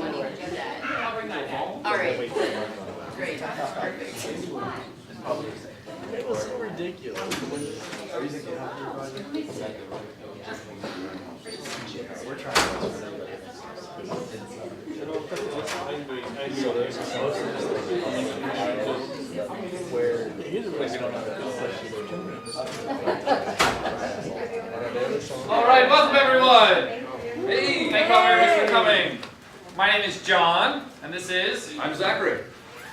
don't need to do that. I'll bring that down. All right. Great. Perfect. It was so ridiculous. We're trying to All right, welcome everyone. Hey, thank you all very much for coming. My name is John, and this is... I'm Zachary.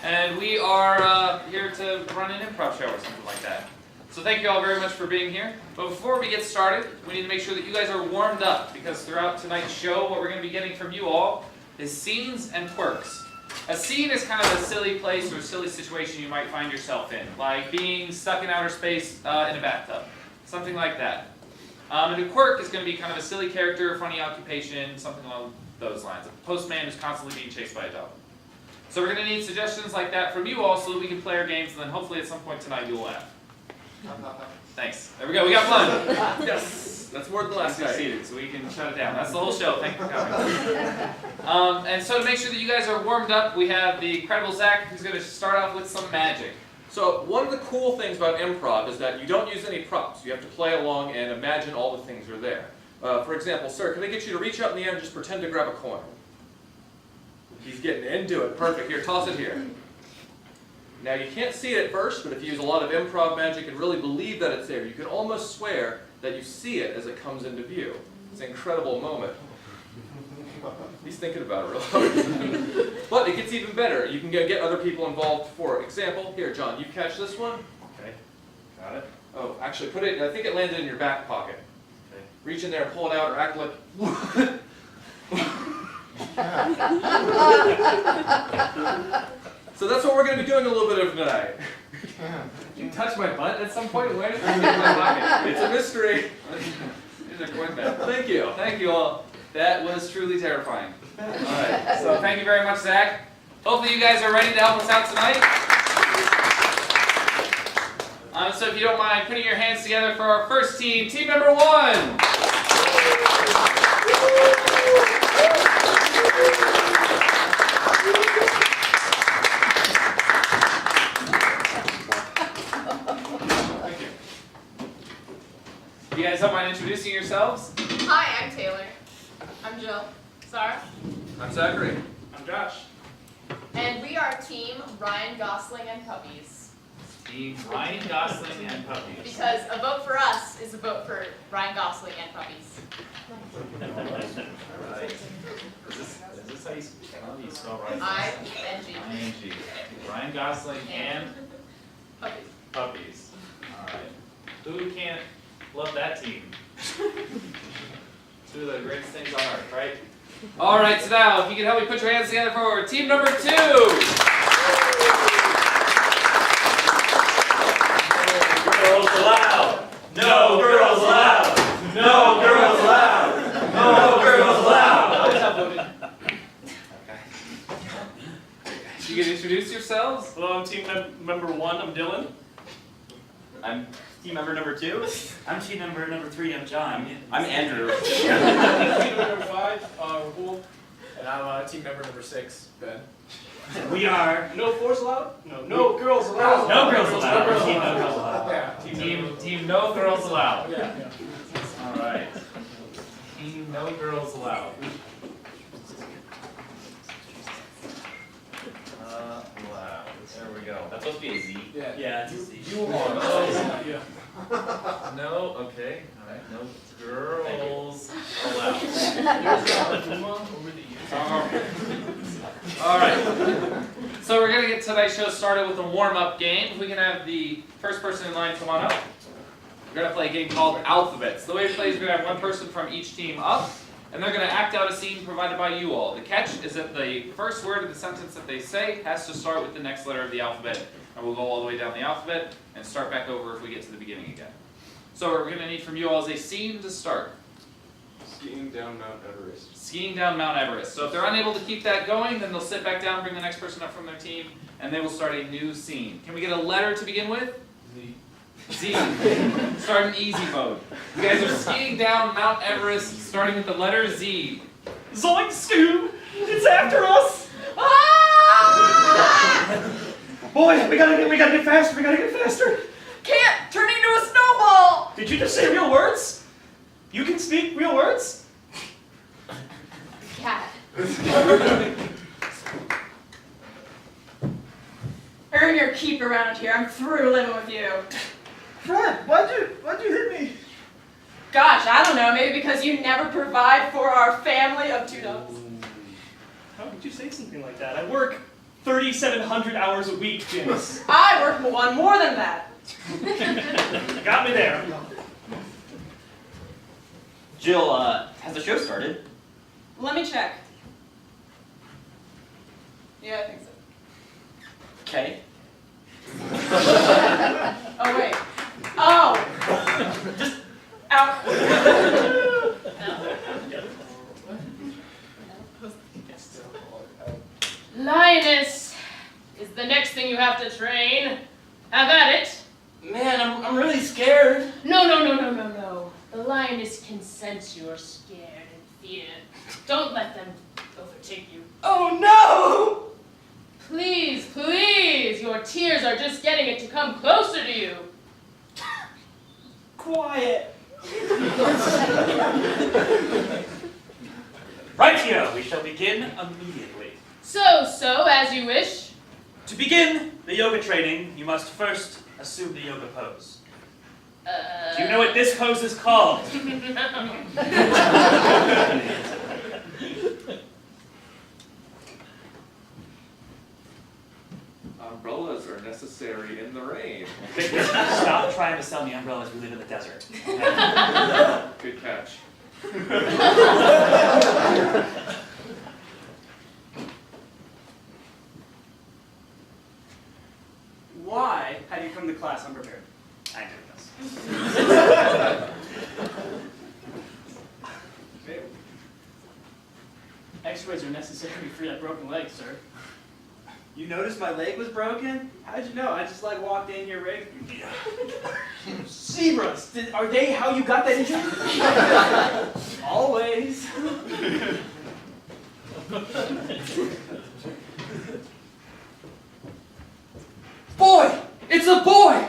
And we are here to run an improv show or something like that. So thank you all very much for being here. But before we get started, we need to make sure that you guys are warmed up, because throughout tonight's show, what we're going to be getting from you all is scenes and quirks. A scene is kind of a silly place or a silly situation you might find yourself in, like being stuck in outer space in a bathtub, something like that. And a quirk is going to be kind of a silly character, funny occupation, something along those lines. A postman who's constantly being chased by a dog. So we're going to need suggestions like that from you all so that we can play our games, and then hopefully at some point tonight you'll laugh. Thanks. There we go. We got fun. Yes, that's more than the last guy. Succeeded, so we can shut it down. That's the whole show. Thank you for coming. And so to make sure that you guys are warmed up, we have the incredible Zach, who's going to start off with some magic. So one of the cool things about improv is that you don't use any props. You have to play along and imagine all the things are there. For example, sir, can I get you to reach out in the air and just pretend to grab a coin? He's getting into it. Perfect. Here, toss it here. Now, you can't see it at first, but if you use a lot of improv magic and really believe that it's there, you can almost swear that you see it as it comes into view. It's an incredible moment. He's thinking about it real hard. But it gets even better. You can get other people involved. For example, here, John, you catch this one. Okay. Got it. Oh, actually, put it, I think it landed in your back pocket. Okay. Reach in there, pull it out, or act like... So that's what we're going to be doing a little bit of tonight. You touched my butt at some point? Where did it get in my pocket? It's a mystery. Here's a coin back. Thank you. Thank you all. That was truly terrifying. All right. So thank you very much, Zach. Hopefully you guys are ready to help us out tonight. So if you don't mind putting your hands together for our first team, team number 1. You guys don't mind introducing yourselves? Hi, I'm Taylor. I'm Jill. Sarah. I'm Zachary. I'm Josh. And we are Team Ryan Gosling and Puppies. Team Ryan Gosling and Puppies. Because a vote for us is a vote for Ryan Gosling and Puppies. Alright. Is this how you spell Ryan? I-N-G. I-N-G. Ryan Gosling and Puppies. Puppies. Alright. Who can't love that team? Two of the greatest things on earth, right? Alright, so now, if you can help me put your hands together for team number 2! Girls allowed! No girls allowed! No girls allowed! No girls allowed! You can introduce yourselves? Hello, I'm team member 1. I'm Dylan. I'm team member number 2. I'm team member 3. I'm John. I'm Andrew. Team member number 5, Rahul. And I'm team member number 6, Ben. We are no fours allowed. No girls allowed. No girls allowed. Team no girls allowed. Yeah. Team no girls allowed. Yeah. Alright. Team no girls allowed. Allowed. There we go. That's supposed to be a Z. Yeah. Yeah, it's easy. You are Yeah. no, okay. Alright, no girls allowed. Alright. So we're going to get tonight's show started with a warm-up game. If we can have the first person in line come on up. We're going to play a game called Alphabets. The way it plays, we're going to have one person from each team up, and they're going to act out a scene provided by you all. The catch is that the first word of the sentence that they say has to start with the next letter of the alphabet, and we'll go all the way down the alphabet and start back over if we get to the beginning again. So what we're going to need from you all is a scene to start. Skiing down Mount Everest. Skiing down Mount Everest. So if they're unable to keep that going, then they'll sit back down, bring the next person up from their team, and they will start a new scene. Can we get a letter to begin with? Z. Z. Start in easy mode. You guys are skiing down Mount Everest, starting with the letter Z. Zoink Scoob! It's after us! Ah! Boys, we gotta get faster, we gotta get faster! Can't! Turning into a snowball! Did you just say real words? You can speak real words? Cat. Earn your keep around here. I'm through living with you. Fred, why'd you hit me? Gosh, I don't know. Maybe because you never provide for our family of 2 dogs. How could you say something like that? I work 3,700 hours a week, Janice. I work one more than that. Got me there. Jill, has the show started? Let me check. Yeah, I think so. Okay. Oh, wait. Oh! Just out. Lioness is the next thing you have to train. Have at it. Man, I'm really scared. No, no, no, no, no, no. The lioness can sense you're scared and fear. Don't let them overtake you. Oh no! Please, please, your tears are just getting it to come closer to you. Quiet. Right here, we shall begin immediately. So, as you wish. To begin the yoga training, you must first assume the yoga pose. Do you know what this pose is called? Umbrellas are necessary in the rain. Victor, stop trying to sell me umbrellas. We live in the desert. Good catch. Why have you come to class unprepared? I'm doing this. X-rays are necessary to free that broken leg, sir. You noticed my leg was broken? How'd you know? I just walked in here right. Zebras! Are they how you got that injury? Always. Boy! It's a boy!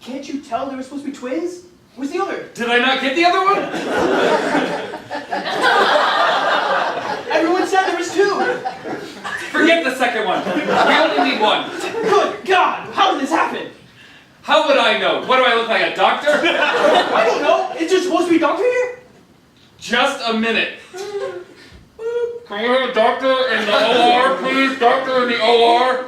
Can't you tell they were supposed to be twins? Where's the other? Did I not get the other one? Everyone said there was 2! Forget the second one. We only need one. Good God! How did this happen? How would I know? What do I look like, a doctor? I don't know! Is there supposed to be a doctor here? Just a minute. Can we have a doctor in the OR, please? Doctor in the OR?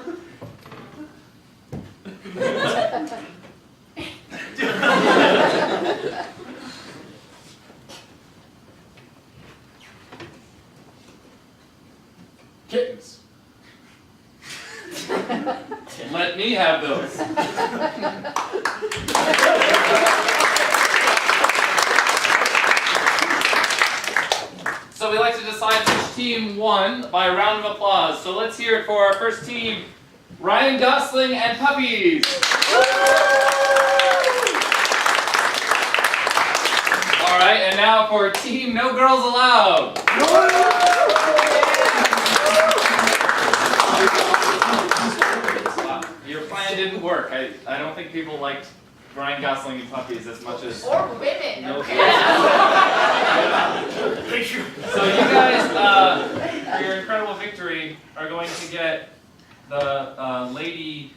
Kittens. Let me have those. So we like to decide which team won by a round of applause. So let's hear it for our first team, Ryan Gosling and Puppies. All right, and now for Team No Girls Allowed. Your plan didn't work. I don't think people liked Ryan Gosling and Puppies as much as... Or women. No. Okay. So you guys, your incredible victory, are going to get the lady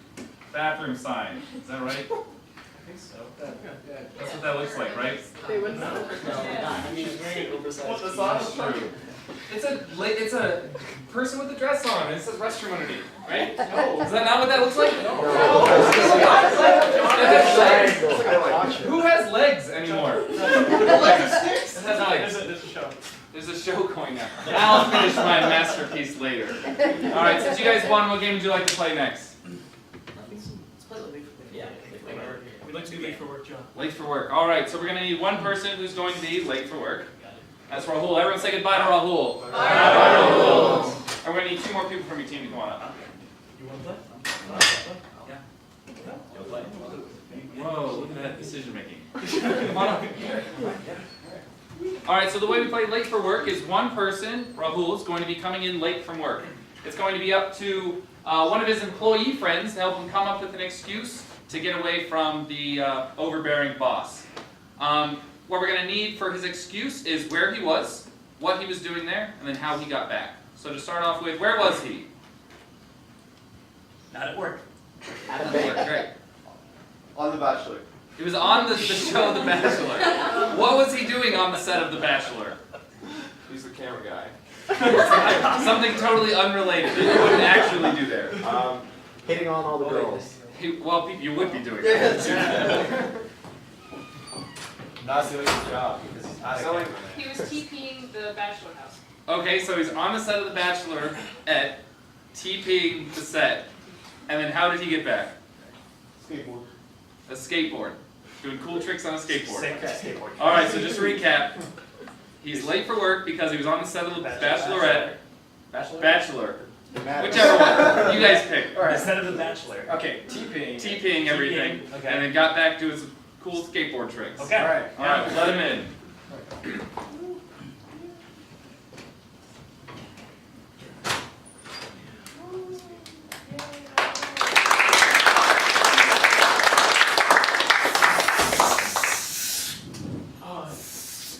bathroom sign. Is that right? I think so. That's what that looks like, right? They wouldn't know. I mean, it's very oversized. What the sign? That's true. It's a person with a dress on, and it says restroom underneath, right? No. Is that not what that looks like? No. Who has legs anymore? It has legs. There's a show. There's a show going on. I'll finish my masterpiece later. All right, since you guys won, what game would you like to play next? We'd like to be late for work, John. Late for work. All right, so we're going to need one person who's going to be late for work. That's Rahul. Everyone say goodbye to Rahul. Bye, Rahul. And we're going to need 2 more people from your team to come on up. You want to play? Yeah. Whoa, look at that decision making. Come on up. Alright, so the way we play late for work is one person, Rahul, is going to be coming in late from work. It's going to be up to one of his employee friends to help him come up with an excuse to get away from the overbearing boss. What we're going to need for his excuse is where he was, what he was doing there, and then how he got back. So to start off with, where was he? Not at work. Great. On The Bachelor. He was on the show The Bachelor. What was he doing on the set of The Bachelor? He's the camera guy. Something totally unrelated that you wouldn't actually do there. Hitting on all the girls. Well, you would be doing that. Not doing his job because he's out of camera. He was TPing the bachelor house. Okay, so he's on the set of The Bachelor at TPing the set. And then how did he get back? Skateboard. A skateboard. Doing cool tricks on a skateboard. Skateboard. Alright, so just to recap. He's late for work because he was on the set of The Bachelorette. Bachelor. Whichever one. You guys pick. All right. Instead of The Bachelor. Okay, TPing. TPing everything. Okay. And then got back to his cool skateboard tricks. Okay. All right. Alright, let him in.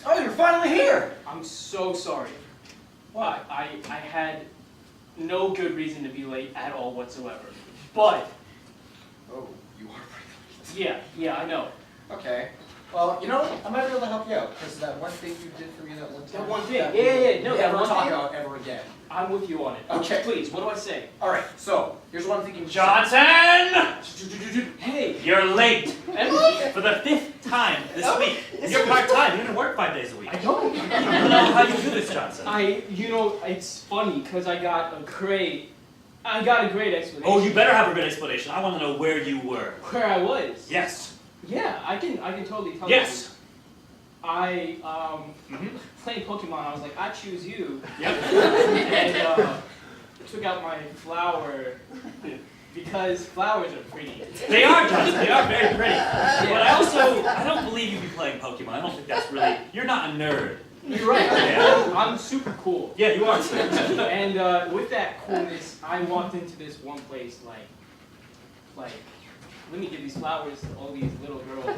Oh, you're finally here! I'm so sorry. Why? I had no good reason to be late at all whatsoever. But, Oh, you are yeah, I know. Okay. Well, you know, I might be able to help you out, because that one thing you did for me that one time. That one thing. Yeah, no, that Never one talk thing. about ever again. I'm with you on it. Okay. Please, what do I say? Alright, so, here's what I'm thinking. Johnson! Hey, You're late Emily. for the 5th time this week. You're part-time. You're gonna work 5 days a week. I don't. I don't know how you do this, Johnson. It's funny, because I got a great explanation. Oh, you better have a good explanation. I want to know where you were. Where I was. Yes. Yeah, I can totally tell Yes. you. I, playing Pokemon, I was like, I choose you. Yep. And, took out my flower, because flowers are pretty. They are, Johnson. They are very pretty. But I don't believe you'd be playing Pokemon. I don't think that's really. You're not a nerd. You're right. Yeah. I'm super cool. Yeah, you are. And with that coolness, I walked into this one place like, let me give these flowers to all these little girls. I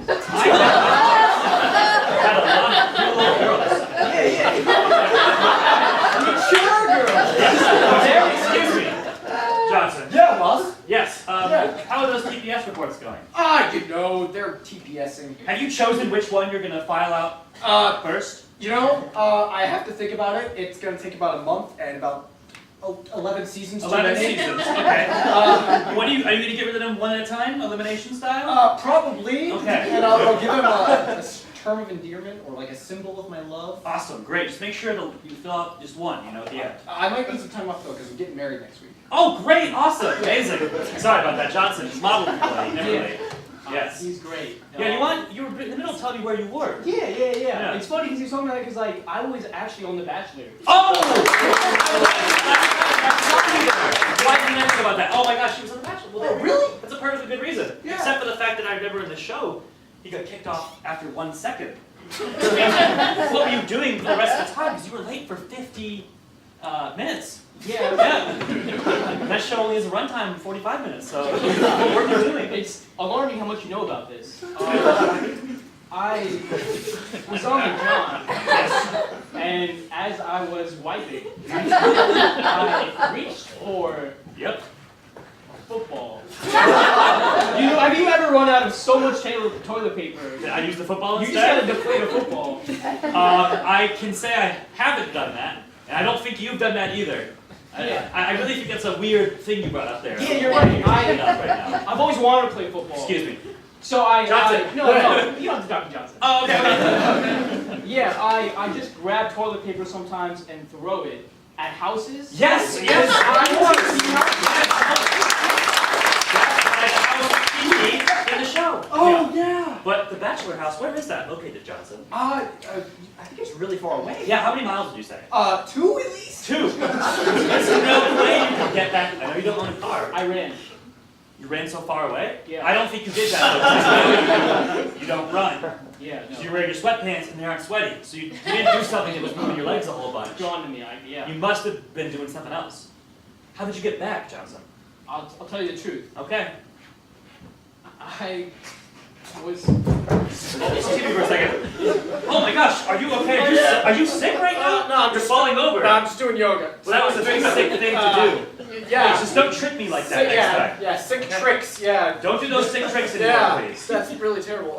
had a lot of cool little girls. Mature girls! Excuse me, Johnson. Yeah, boss. Yes. How are those TPS reports going? You know, they're TPSing. Have you chosen which one you're gonna file out first? You know, I have to think about it. It's gonna take about a month and about 11 seasons. 11 seasons. Okay. What are you gonna get rid of them one at a time, elimination style? Probably. Okay. And I'll give him a term of endearment or like a symbol of my love. Awesome. Great. Just make sure that you fill out just one. At the end. I might need some time off though because we're getting married next week. Oh, great! Awesome. Amazing. Sorry about that, Johnson. Model employee. Never late. Yes. He's great. Yeah. You were in the middle of telling me where you were. Yeah. Yeah. It's funny because you told me that because I was actually on The Bachelor. Oh! Why didn't I think about that? Oh my gosh, she was on The Bachelor. Well, Oh, really? That's a perfectly good reason. Yeah. Except for the fact that I remember in the show, he got kicked off after 1 second. What were you doing for the rest of the time? Because you were late for 50 minutes. Yeah. That show only has a runtime of 45 minutes, so what were you doing? It's alarming how much you know about this. I was on the job, and as I was wiping, I reached for Yep. football. Have you ever run out of so much toilet paper? Did I use the football You just instead? gotta deflate a football. I can say I haven't done that, and I don't think you've done that either. Yeah. I really think that's a weird thing you brought up there. Yeah, you're right. Right now. I've always wanted to play football. Excuse me. So Johnson. No, you don't have to talk to Johnson. Oh, okay. Yeah, I just grab toilet paper sometimes and throw it at houses. Yes. I want to see houses. In the show. Oh yeah. But the Bachelor House, where is that located, Johnson? I think it's really far away. Yeah, how many miles did you say? 2 at least. 2. There's no way you can get that. I know you don't own a car. I ran. You ran so far away? Yeah. I don't think you did that. You don't run. Yeah, no. You're wearing your sweatpants and they aren't sweaty. So you didn't do something that was moving your legs a whole bunch. Dawned on me, yeah. You must have been doing something else. How did you get back, Johnson? I'll tell you the truth. Okay. I was. Excuse me for a second. Oh my gosh, are you okay? Are you sick right now? No, I'm You're just falling over. No, I'm just doing yoga. Well, that was a big sick thing to do. Yeah. Just don't trick me like that Sick, next time. yeah, sick tricks, yeah. Don't do those sick tricks anymore, Yeah, please. that's really terrible.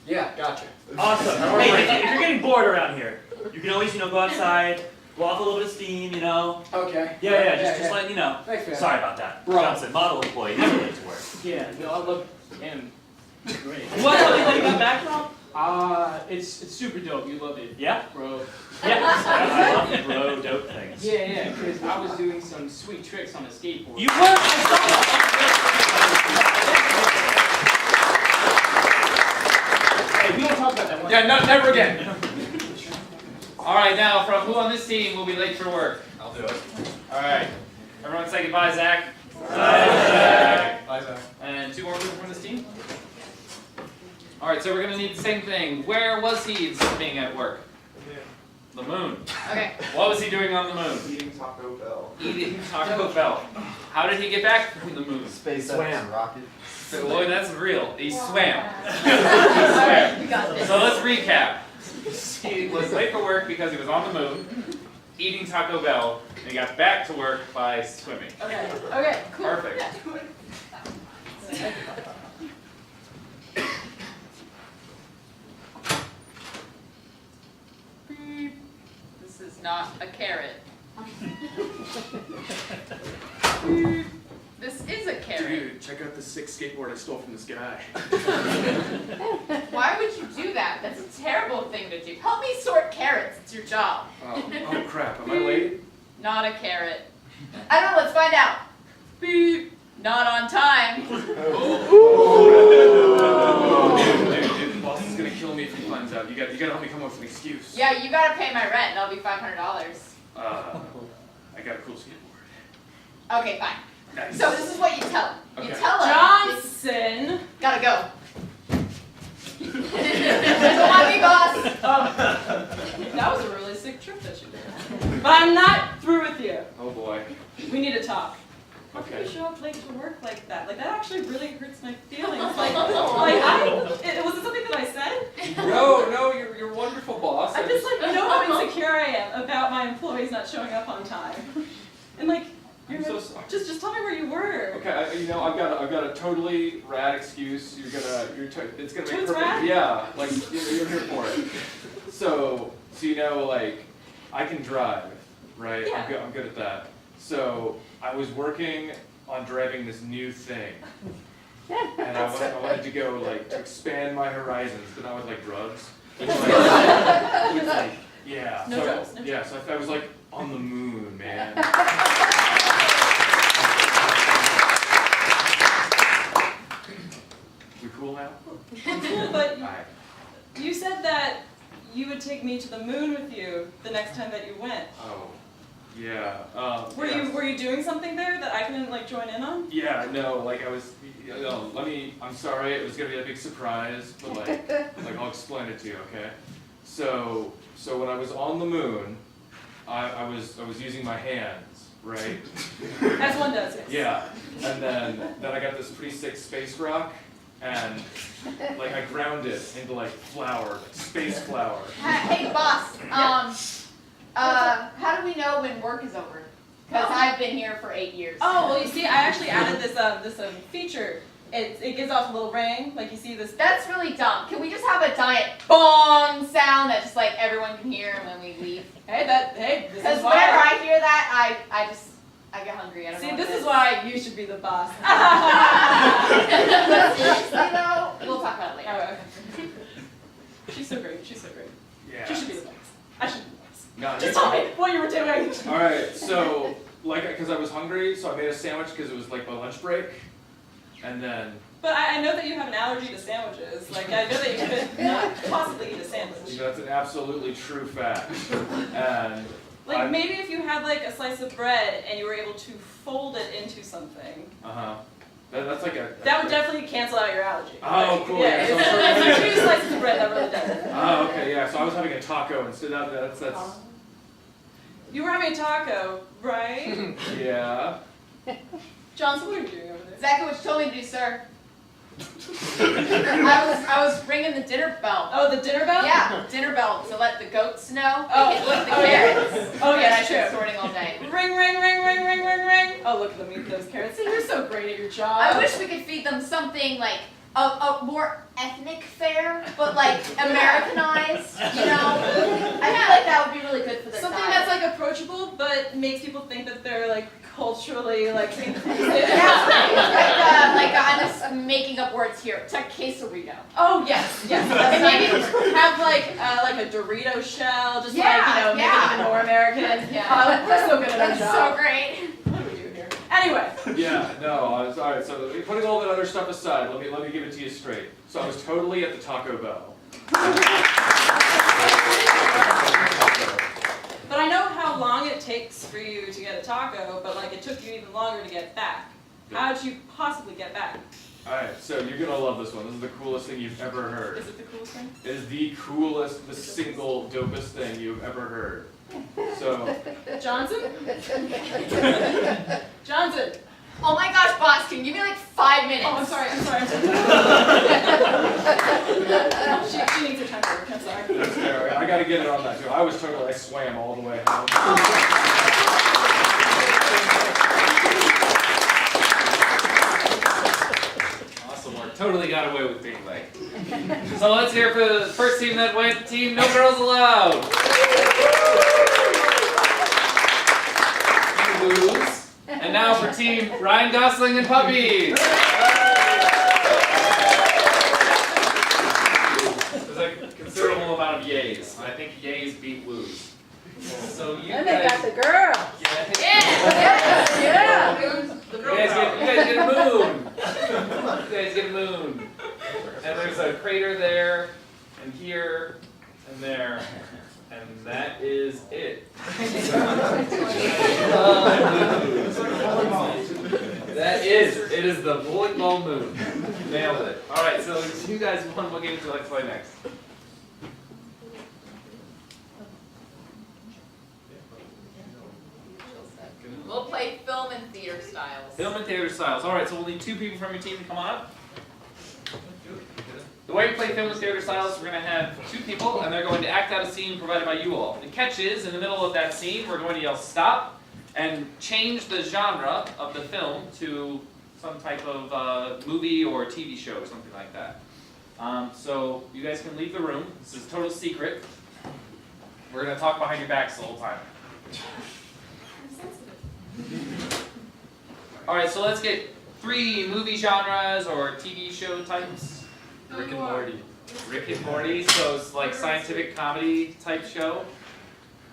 Yeah, gotcha. Awesome. Hey, if you're getting bored around here, you can always, go outside, blow off a little bit of steam, Okay. Yeah, just letting you know. Thanks, man. Sorry about that. Bro. Johnson, model employee, never late to work. Yeah, no, I love him. Great. You want to tell me how you got back from? It's super dope. You love it, Yeah? bro. Yes. I love the bro dope things. Yeah, because I was doing some sweet tricks on a skateboard. You were? I saw that. Hey, we don't talk about that one. Yeah, no, never again. All right, now from who on this team will be late for work? I'll do it. All right, everyone say goodbye, Zach. Bye, Zach. And 2 more people from this team. All right, so we're gonna need the same thing. Where was he being at work? The moon. Okay. What was he doing on the moon? Eating Taco Bell. Eating Taco Bell. How did he get back from the moon? Space Swam. rocket. So, boy, that's real. He swam. He Alright, swam. we got this. So let's recap. He was late for work because he was on the moon, eating Taco Bell, and he got back to work by swimming. Okay, cool. Perfect. Yeah. Beep. This is not a carrot. Beep. This is a carrot. Dude, check out the sick skateboard I stole from this guy. Why would you do that? That's a terrible thing to do. Help me sort carrots. It's your job. Oh crap, am I late? Not a carrot. I don't know. Let's find out. Beep. Not on time. Dude, the boss is gonna kill me if he finds out. You gotta help me come up with an excuse. Yeah, you gotta pay my rent. That'll be $500. I got a cool skateboard. Okay, fine. Nice. So this is what you tell him. You Okay. tell him. Johnson. Gotta go. Don't want me, boss. That was a really sick trip that you did. But I'm not through with you. Oh boy. We need to talk. How can Okay. you show up late to work like that? Like, that actually really hurts my feelings. Was it something that I said? No, you're a wonderful boss. I'm just like, you know how insecure I am about my employees not showing up on time. And like, I'm so sorry. just tell me where you were. Okay, I've got a totally rad excuse. It's gonna make Totes perfect. rad? Yeah, like you're here for it. So I can drive, right? Yeah. I'm good at that. So I was working on driving this new thing, and I wanted to go to expand my horizons, but not with drugs. With, yeah. No so, drugs, no yeah. So I was on the moon, man. We cool now? Cool, but Alright. you said that you would take me to the moon with you the next time that you went. Oh, yeah. Were you doing something there that I can join in on? Yeah, no, I was. I'm sorry. It was gonna be a big surprise, but I'll explain it to you, okay? So when I was on the moon, I was using my hands, right? As one does, yes. Yeah, and then I got this pretty sick space rock, and I ground it into flour, space flour. Hey, boss. How do we know when work is over? Because I've been here for 8 years. Oh, well, you see, I actually added this feature. It gives off a little ring, you see this. That's really dumb. Can we just have a giant bong sound that just everyone can hear when we leave? Hey, this Because is whenever why. I hear that, I get hungry. I don't know. See, what this it is why you should be the boss. But seriously though, we'll talk about it later. Oh, okay. She's so great. She's so great. Yeah. She should be the boss. I should be the boss. No, Just tell me what you were doing. All right, so because I was hungry, so I made a sandwich because it was my lunch break, and then. But I know that you have an allergy to sandwiches. I know that you could not possibly eat a sandwich. That's an absolutely true fact, and Like Maybe if you had like a slice of bread and you were able to fold it into something. That's like a. That would definitely cancel out your allergy. Oh, cool. Yeah, Yeah, it's like 2 slices of bread that really does it. Oh, okay, yeah. So I was having a taco instead of that's. You were having a taco, right? Yeah. Johnson, what are you doing over there? Exactly what you told me to do, sir. I was ringing the dinner bell. Oh, the dinner bell? Yeah, dinner bell to let the goats know. Oh, They can look at the oh, carrots. Oh, yeah, I've true. been sorting all day. Ring, ring, ring, ring, ring, ring, ring. Oh, look at them eat those carrots. See, you're so great at your job. I wish we could feed them something like a more ethnic fare, but like Americanized, you know? I feel like that would be really good for their Something diet. that's like approachable, but makes people think that they're like culturally like inclusive. Yeah, like I'm just making up words here. It's like quesarito. Oh yes, yes. And maybe have like a Dorito shell, just make it even more American. Yeah. We're so good at our That's job. so great. What do we do here? Anyway. Yeah, no, all right, so putting all that other stuff aside, let me give it to you straight. So I was totally at the Taco Bell. But I know how long it takes for you to get a taco, but like it took you even longer to get back. How did you possibly get back? Alright, so you're gonna love this one. This is the coolest thing you've ever heard. Is it the coolest thing? It is the coolest, the single dopest thing you've ever heard. So Johnson? Johnson! Oh my gosh, boss, can you give me like 5 minutes? Oh, I'm sorry. She needs her time to work, I'm sorry. that's fair. I gotta get it on that too. I swam all the way home. Awesome work. Totally got away with being late. So let's hear for the first team that went, Team No Girls Allowed. You lose. And now for Team Ryan Gosling and Puppies. There's a considerable amount of yays. I think yays beat woos. So you And guys, they got the girl. Yeah. you guys get a moon. You guys get a moon. And there's a crater there, and here, and there. And that is it. It is the bowling ball moon. Nailed it. Alright, so you guys won. What game would you like to play next? We'll play film and theater styles. Film and theater styles. Alright, so we'll need 2 people from your team to come on up. The way we play film and theater styles, we're going to have 2 people, and they're going to act out a scene provided by you all. The catch is, in the middle of that scene, we're going to yell stop, and change the genre of the film to some type of movie or TV show or something like that. So you guys can leave the room. This is a total secret. We're going to talk behind your backs the whole time. Alright, so let's get 3 movie genres or TV show types. Rick and Morty. Rick and Morty, so it's like scientific comedy type show.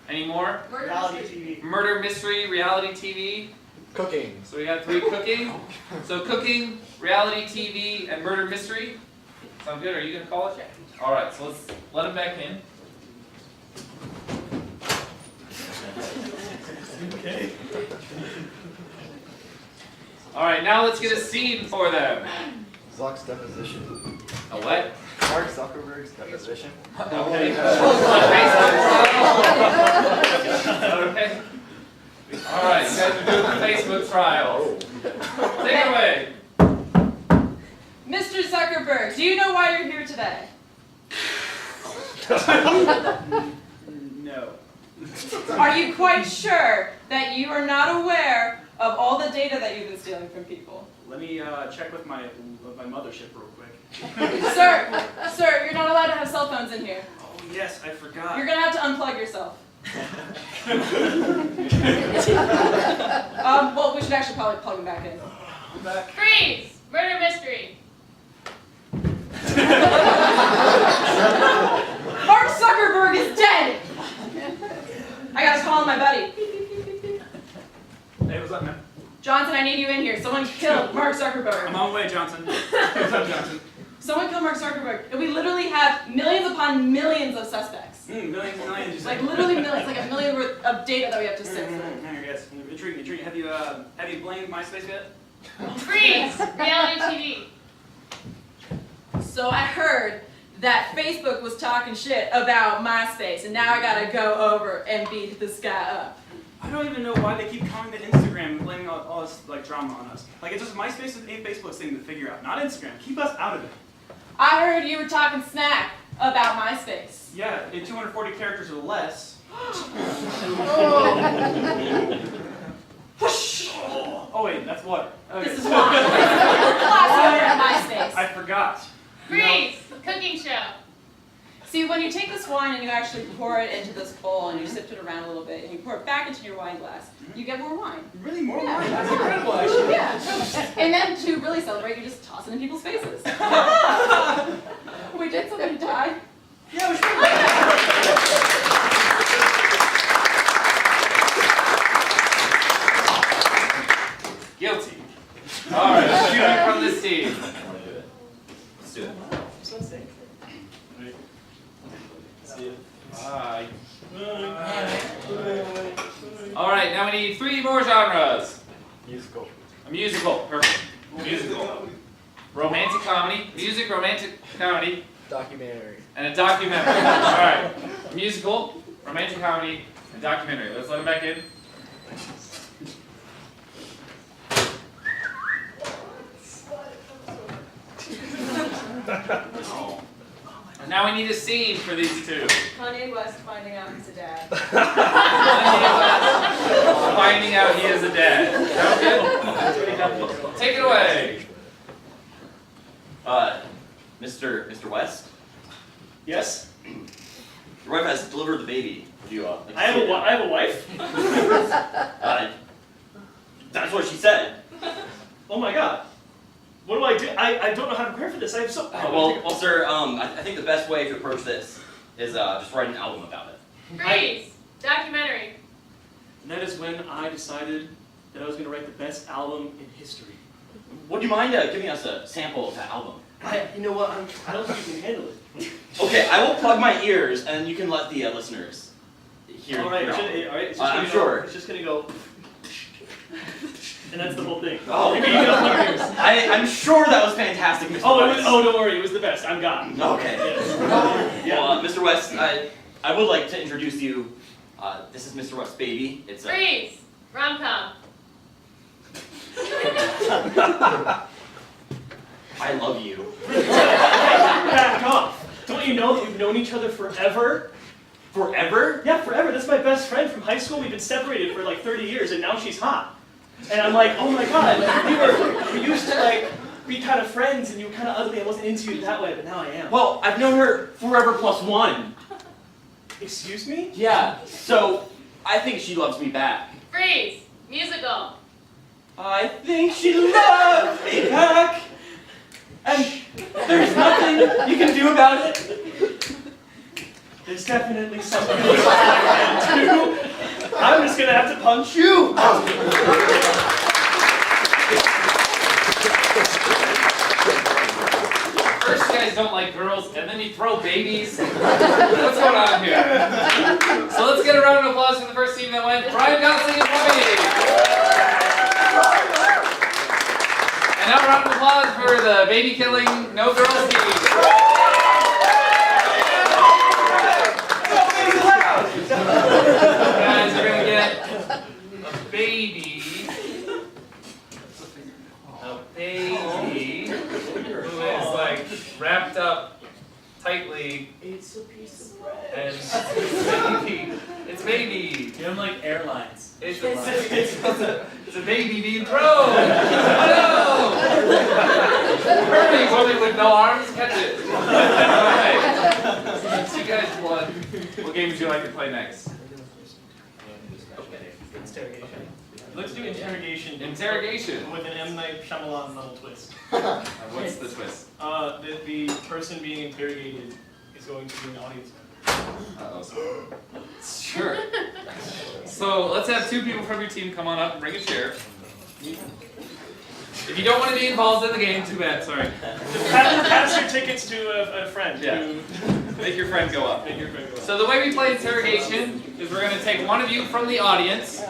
Any more? Reality TV. Murder mystery, reality TV. Cooking. So we got 3 cooking. So cooking, reality TV, and murder mystery. Sound good? Are you gonna call it? Alright, so let's let them back in. Okay. Alright, now let's get a scene for them. Zuck's deposition. A what? Mark Zuckerberg's deposition. Okay. Okay. Alright, you guys are doing the Facebook trial. Take it away. Mr. Zuckerberg, do you know why you're here today? No. Are you quite sure that you are not aware of all the data that you've been stealing from people? Let me check with my mothership real quick. Sir, you're not allowed to have cell phones in here. Oh yes, I forgot. You're gonna have to unplug yourself. Well, we should actually probably plug him back in. Freeze! Murder mystery. Mark Zuckerberg is dead! I gotta call my buddy. Hey, what's up, man? Johnson, I need you in here. Someone killed Mark Zuckerberg. I'm on the way, Johnson. What's up, Johnson? Someone killed Mark Zuckerberg. And we literally have millions upon millions of suspects. gigabytes. Millions and millions. It's like literally millions, like a million worth of data that we have to sift through. Yes, intriguing. Have you blamed MySpace yet? Freeze! Reality TV. So I heard that Facebook was talking shit about MySpace, and now I gotta go over and beat this guy up. I don't even know why they keep coming to Instagram and blaming all this like drama on us. Like it's just MySpace is a Facebook's thing to figure out, not Instagram. Keep us out of it. I heard you were talking smack about MySpace. Yeah, in 240 characters or less. Oh wait, that's what? Okay. This is why. This is class over at MySpace. I forgot. Freeze! Cooking show. See, when you take this wine and you actually pour it into this bowl and you sift it around a little bit and you pour it back into your wine glass, you get more wine. Really more Yeah. wine? That's incredible, actually. Yeah. And then to really celebrate, you just toss it in people's faces. We did somebody die. Yeah, we should. Guilty. All right, shooting from this team. Let's do it. Bye. All right, now we need 3 more genres. Musical. A musical, perfect. Musical. Romantic comedy, music, romantic comedy, Documentary. and a documentary. All right, a musical, romantic comedy, and documentary. Let's let them back in. And now we need a scene for these two. Kanye West finding out he's a dad. Finding out he is a dad. Sound good? Take it away. Mr. West, Yes. your wife has delivered the baby. Would you like to I have see a it? I have a wife. That's what she said. Oh my God. What do I do? I don't know how to prepare for this. I have so. Well, sir, I think the best way to approach this is just write an album about it. Freeze! Documentary. And that is when I decided that I was going to write the best album in history. Would you mind giving us a sample of that album? You know what? I don't think you can handle it. Okay, I will plug my ears, and you can let the listeners hear. All right, hear it's all. just, all right, it's just I'm gonna go, sure. It's just gonna go. And that's the whole thing. Oh, You can open your ears. I'm sure that was fantastic, Mr. Oh, West. don't worry, it was the best. I'm gone. Okay. Yes. Well, Mr. West, I would like to introduce you. This is Mr. West's baby. It's Freeze! Rom-com. I love you. Back off. Don't you know that we've known each other forever? Forever? Yeah, forever. That's my best friend from high school. We've been separated for like 30 years, and now she's hot. And I'm like, oh my God, we used to like be kind of friends, and you were kind of ugly. I wasn't into you that way, but now I am. Well, I've known her forever plus 1. Excuse me? Yeah. So I think she loves me back. Freeze! Musical. I think she loves me back. And there's nothing you can do about it. There's definitely something I can do. I'm just gonna have to punch you. First you guys don't like girls, and then you throw babies. What's going on here? So let's get a round of applause for the first team that went. Brian Gosling and Bobby. And now a round of applause for the baby killing no girls team. Guys, you're gonna get a baby. Who is like wrapped up tightly. It's a piece of bread. And it's baby. You know, like airlines. It's a baby being thrown. Oh no! Hurry, woman with no arms, catch it. Alright. Since you guys won, what game would you like to play next? Interrogation. Let's do interrogation. Interrogation. With an M. Night Shyamalan level twist. What's the twist? That the person being interrogated is going to be an audience member. Sure. So let's have 2 people from your team come on up and bring a chair. If you don't want to be involved in the game, too bad. Sorry. Pass your tickets to a friend. Yeah. Make your friend go up. Make your friend go up. So the way we play interrogation is we're going to take one of you from the audience,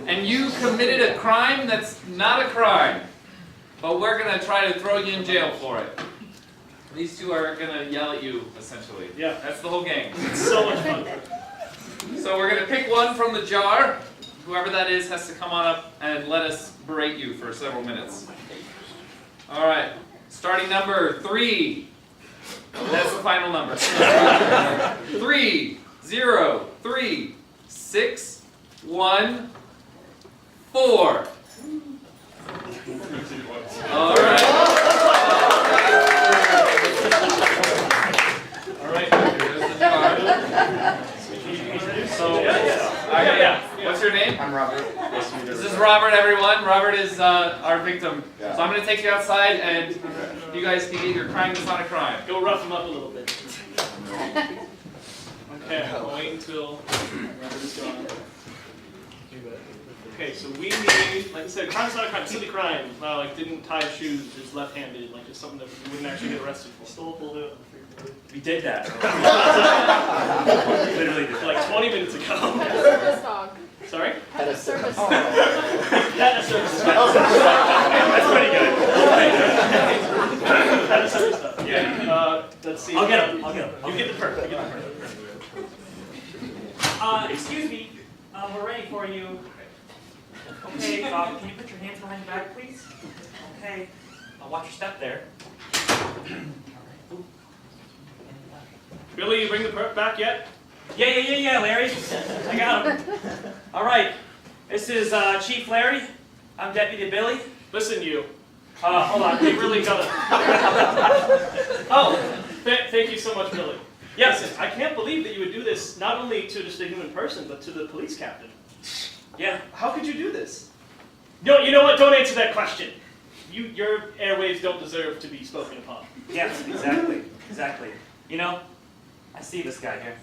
and you committed a crime that's not a crime, but we're going to try to throw you in jail for it. These two are going to yell at you, essentially. Yeah. That's the whole game. It's so much fun. So we're going to pick one from the jar. Whoever that is has to come on up and let us berate you for several minutes. All right. Starting number 3. That's the final number. 3, 0, 3, 6, 1, 4. All right. All right. Here's the jar. So, what's your name? I'm Robert. This is Robert, everyone. Robert is our victim. So I'm going to take you outside, and you guys can get your crime that's not a crime. Go rough him up a little bit. Okay, I'm waiting until Robert's gone. Okay, so we need, like I said, crime's not a crime, silly crime. Like didn't tie his shoes, just left-handed, like just something that we wouldn't actually get arrested for. Stole a bullet. We did that. Literally did that. Like 20 minutes ago. Service dog. Sorry? Had a service. Had a service dog. That's pretty good. Had a service dog. Yeah. Let's see. I'll get him. I'll get him. You get the perk. You get the perk. Excuse me. We're ready for you. Okay, can you put your hands behind your back, please? Okay. Watch your step there. Billy, you bring the perk back yet? Yeah, Larry. I got him. All right. This is Chief Larry. I'm Deputy Billy. Listen, you. Hold on. We really gotta. Oh, thank you so much, Billy. Yes. Listen, I can't believe that you would do this not only to just a human person, but to the police captain. Yeah. How could you do this? No, you know what? Don't answer that question. Your airwaves don't deserve to be spoken upon. Yes, exactly. Exactly. You know, I see this guy here.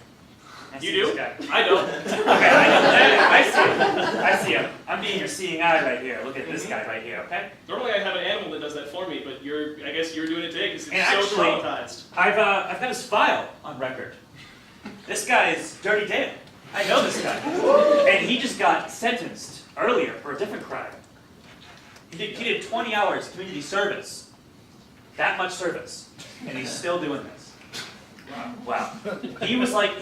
You do? I don't. Okay, I know. I see him. I'm being your seeing eye right here. Look at this guy right here, okay? Normally I have an animal that does that for me, but I guess you're doing it today because it's And so actually, traumatized. I've got his file on record. This guy is Dirty Dale. I know this guy. And he just got sentenced earlier for a different crime. He did 20 hours community service. That much service. And he's still doing this. Wow. He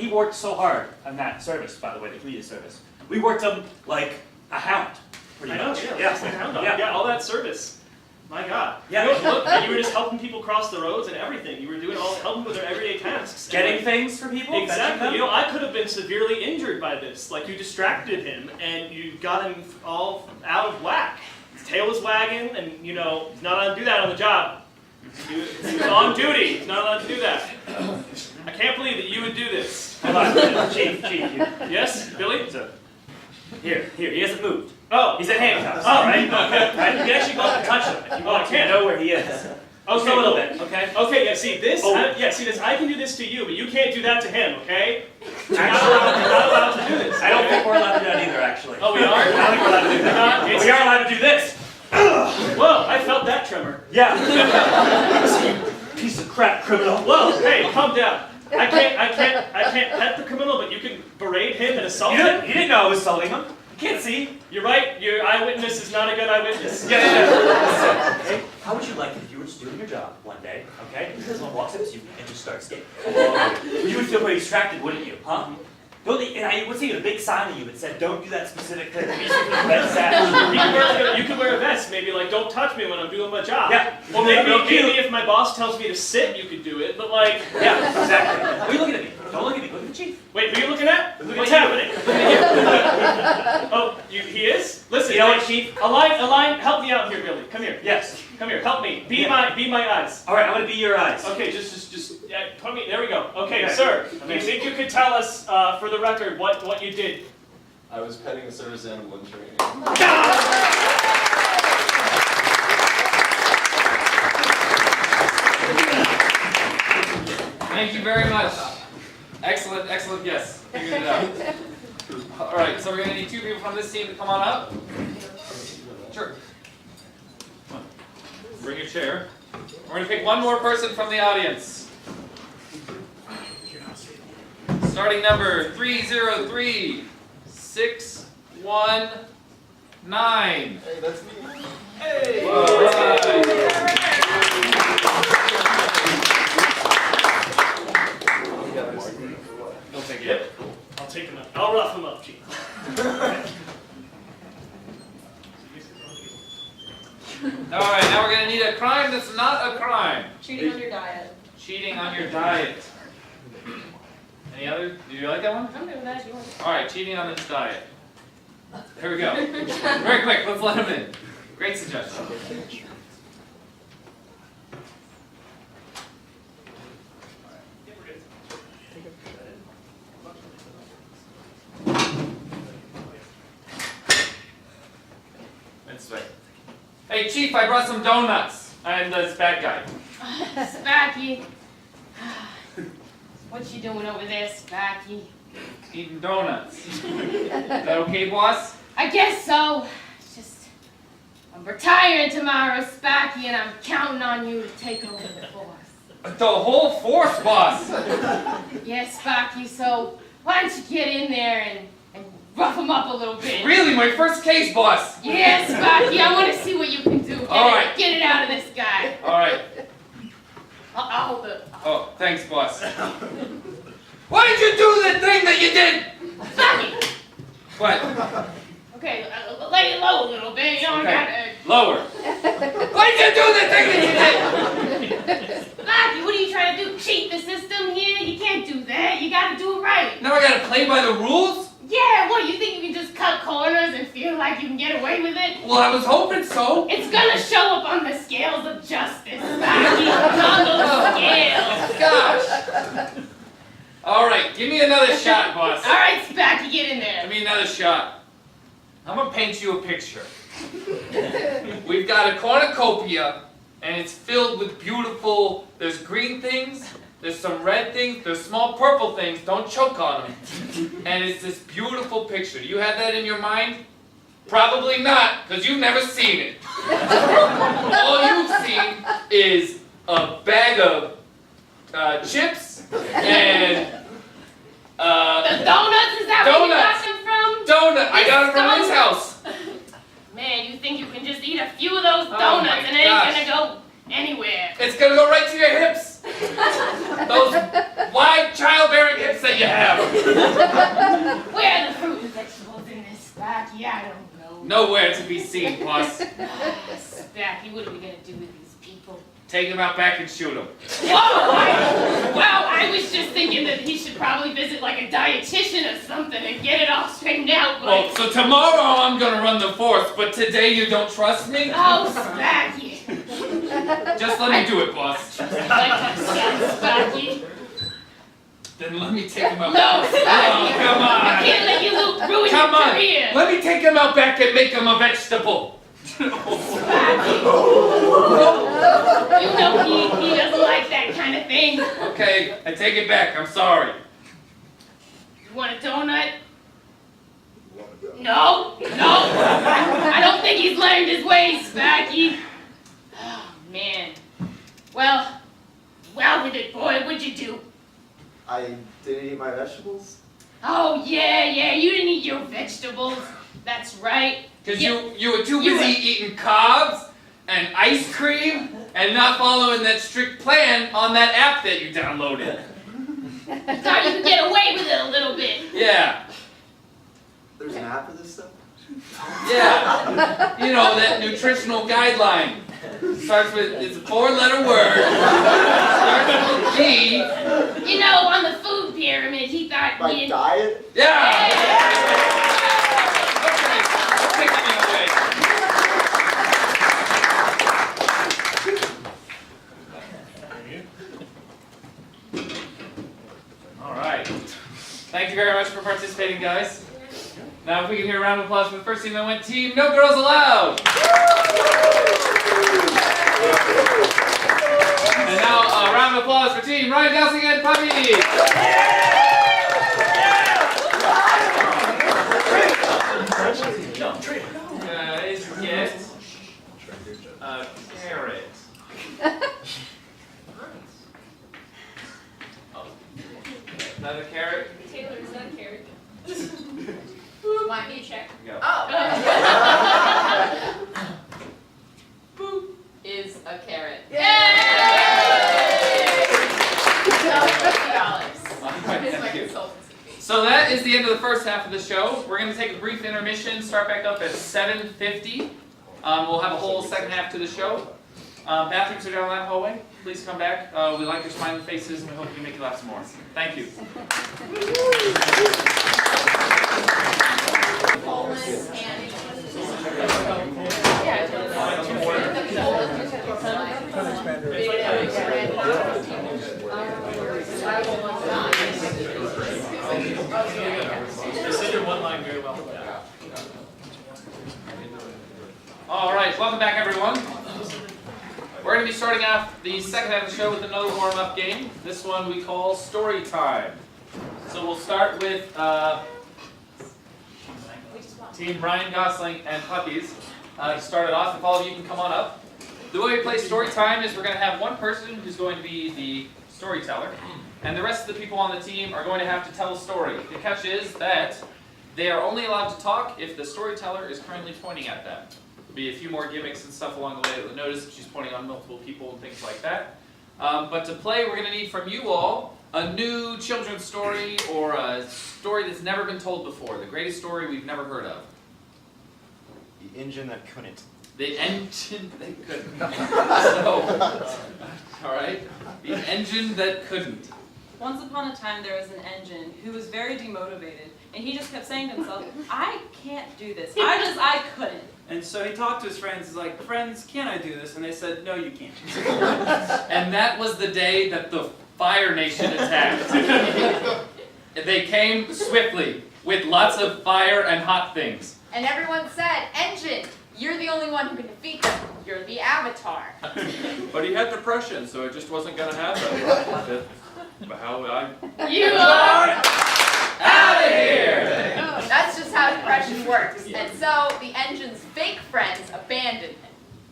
worked so hard on that service, by the way, the community service. We worked him like a hound, pretty much. Yeah, like a hound dog. Yeah, all that service. My God. Yeah. You were just helping people cross the roads and everything. You were doing helping with their everyday tasks. Getting things for people? Exactly. You know, I could have been severely injured by this. Like, you distracted him, and you got him all out of whack. His tail was wagging, and, you know, he's not allowed to do that on the job. He was on duty. He's not allowed to do that. I can't believe that you would do this. Hold on, Chief. Yes, Billy? So, here, he hasn't moved. Oh. He's in handcuffs, Oh, right? okay. Right? You can actually go up and touch him if you want to know where he is. Okay, just a little bit, okay? Okay, yeah, see this? Oh. I can do this to you, but you can't do that to him, okay? You're not allowed to do this. I don't think we're allowed to do that either, actually. Oh, we are? I don't think we're allowed to do that. It's- We are allowed to do this. Whoa, I felt that tremor. Yeah. Piece of crap criminal. Whoa, hey, calm down. I can't pet the criminal, but you can berate him and assault him. You didn't know I was assaulting him. You can't see. You're right. Your eyewitness is not a good eyewitness. Yeah. Okay. How would you like it if you were just doing your job one day, okay? Someone walks up to you and just starts getting. You would feel pretty distracted, wouldn't you? Huh? And I would see a big sign on you that said, "Don't do that specific thing." You could wear a vest, maybe like, "Don't touch me when I'm doing my job." Yeah. Or maybe if my boss tells me to sit, you could do it. But like. Yeah, exactly. Why are you looking at me? Don't look at me. Look at the chief. Wait, who are you looking at? Look What's at you. happening? Oh, he is? Listen, You know what, Chief? Align, help me out here, Billy. Come here. Yes. Come here, help me. Be my eyes. All right, I'm gonna be your eyes. Okay, just put me. There we go. Okay, sir. Do you think you could tell us, for the record, what you did? I was petting a service animal in training. Thank you very much. Excellent guess. Figured it out. All right, so we're going to need 2 people from this team to come on up. Sure. Come on. Bring your chair. We're going to pick one more person from the audience. Starting number 303619. Hey, that's me. Hey! Alright. You'll take it. I'll take him up. I'll rough him up, Chief. Alright, now we're going to need a crime that's not a crime. Cheating on your diet. Cheating on your diet. Any other? Do you like that one? I'm good with that. You want Alright, cheating on his diet. Here we go. Very quick, let's let him in. Great suggestion. This way. Hey Chief, I brought some donuts. And this bad guy. Spacky. What you doing over there, Spacky? Eating donuts. Is that okay, boss? I guess so. It's just, I'm retiring tomorrow, Spacky, and I'm counting on you to take over the force. The whole force, boss. Yes, Spacky, so why don't you get in there and rough him up a little bit? Really, my first case, boss. Yes, Spacky, I want to see what you can do. All right. Get it out of this guy. All right. I'll hold it. Oh, thanks, boss. Why did you do the thing that you did? Spacky! What? Okay, lay it low a little bit. You don't Okay. Lower. Why did you do the thing that you did? Spacky, what are you trying to do? Cheat the system here? You can't do that. You gotta do it right. Now I gotta play by the rules? Yeah, what, you think you can just cut corners and feel like you can get away with it? Well, I was hoping so. It's gonna show up on the scales of justice, Spacky. On those scales. Gosh. All right, give me another shot, boss. All right, Spacky, get in there. Give me another shot. I'm gonna paint you a picture. We've got a cornucopia, and it's filled with beautiful, there's green things, there's some red things, there's small purple things, don't choke on them. And it's this beautiful picture. You have that in your mind? Probably not, because you've never seen it. All you've seen is a bag of chips and the donuts, is that where you got them from? Donut. I got it from his house. Man, you think you can just eat a few of those Oh donuts my and it gosh. ain't gonna go anywhere. It's gonna go right to your hips. Those wide childbearing hips that you have. Where are the fruit and vegetables in this, Spacky? I don't know. Nowhere to be seen, boss. Spacky, what are we gonna do with these people? Take him out back and shoot him. Whoa! I was just thinking that he should probably visit like a dietitian or something and get it all straightened out, but... Well, so tomorrow I'm gonna run the force, but today you don't trust me? Oh, Spacky. Just let me do it, boss. Like that sounds, Spacky. Then let me take him out. No, Spacky. Oh, come on. I can't let you ruin Come your on. career. Let me take him out back and make him a vegetable. You know he doesn't like that kind of thing. Okay, I take it back. I'm sorry. You want a donut? No. I don't think he's learned his ways, Spacky. Oh, man. Well with it, boy. What'd you do? I didn't eat my vegetables. Oh, yeah, you didn't eat your vegetables. That's right. Because you were too busy eating carbs and ice cream and not following that strict plan on that app that you downloaded. Thought you could get away with it a little bit. Yeah. There's an app for this stuff? Yeah. You know, that nutritional guideline. Starts with, it's a 4-letter word. Starts with G. You know, on the food pyramid, he thought My he didn't... diet? Yeah. Okay. Take me away. All right. Thank you very much for participating, guys. Now, if we can hear a round of applause for the first team that went Team No Girls Allowed. And now, a round of applause for Team Ryan Dowsing and Puppy. Guys, get a carrot. Oh. Another carrot? of the show. We're going to take a brief intermission, start back up at 7:50. We'll have a whole second half to the show. Bathrooms are down that hallway. Please come back. We like your smiling faces and we hope we make you laugh some more. Thank you. You said your one line very well. All right, welcome back, everyone. We're going to be starting off the second half of the show with another warm-up game. This one we call Story Time. So we'll start with Team Ryan Gosling and Puppies. To start it off, if all of you can come on up. The way we play Story Time is we're going to have one person who's going to be the storyteller, and the rest of the people on the team are going to have to tell a story. The catch is that they are only allowed to talk if the storyteller is currently pointing at them. There'll be a few more gimmicks and stuff along the way. You'll notice that she's pointing on multiple people and things like that. But to play, we're going to need from you all a new children's story or a story that's never been told before. The greatest story we've never heard of. The engine that couldn't. The engine that couldn't. So, all right. The engine that couldn't. Once upon a time, there was an engine who was very demotivated, and he just kept saying to himself, I can't do this. I couldn't. And so he talked to his friends. He's like, friends, can I do this? And they said, no, you can't. And that was the day that the Fire Nation attacked. They came swiftly with lots of fire and hot things. And everyone said, Engine, you're the only one who can defeat them. You're the Avatar. But he had depression, so it just wasn't going to happen. You are out of here! That's just how depression works. And so the Engine's fake friends abandoned him.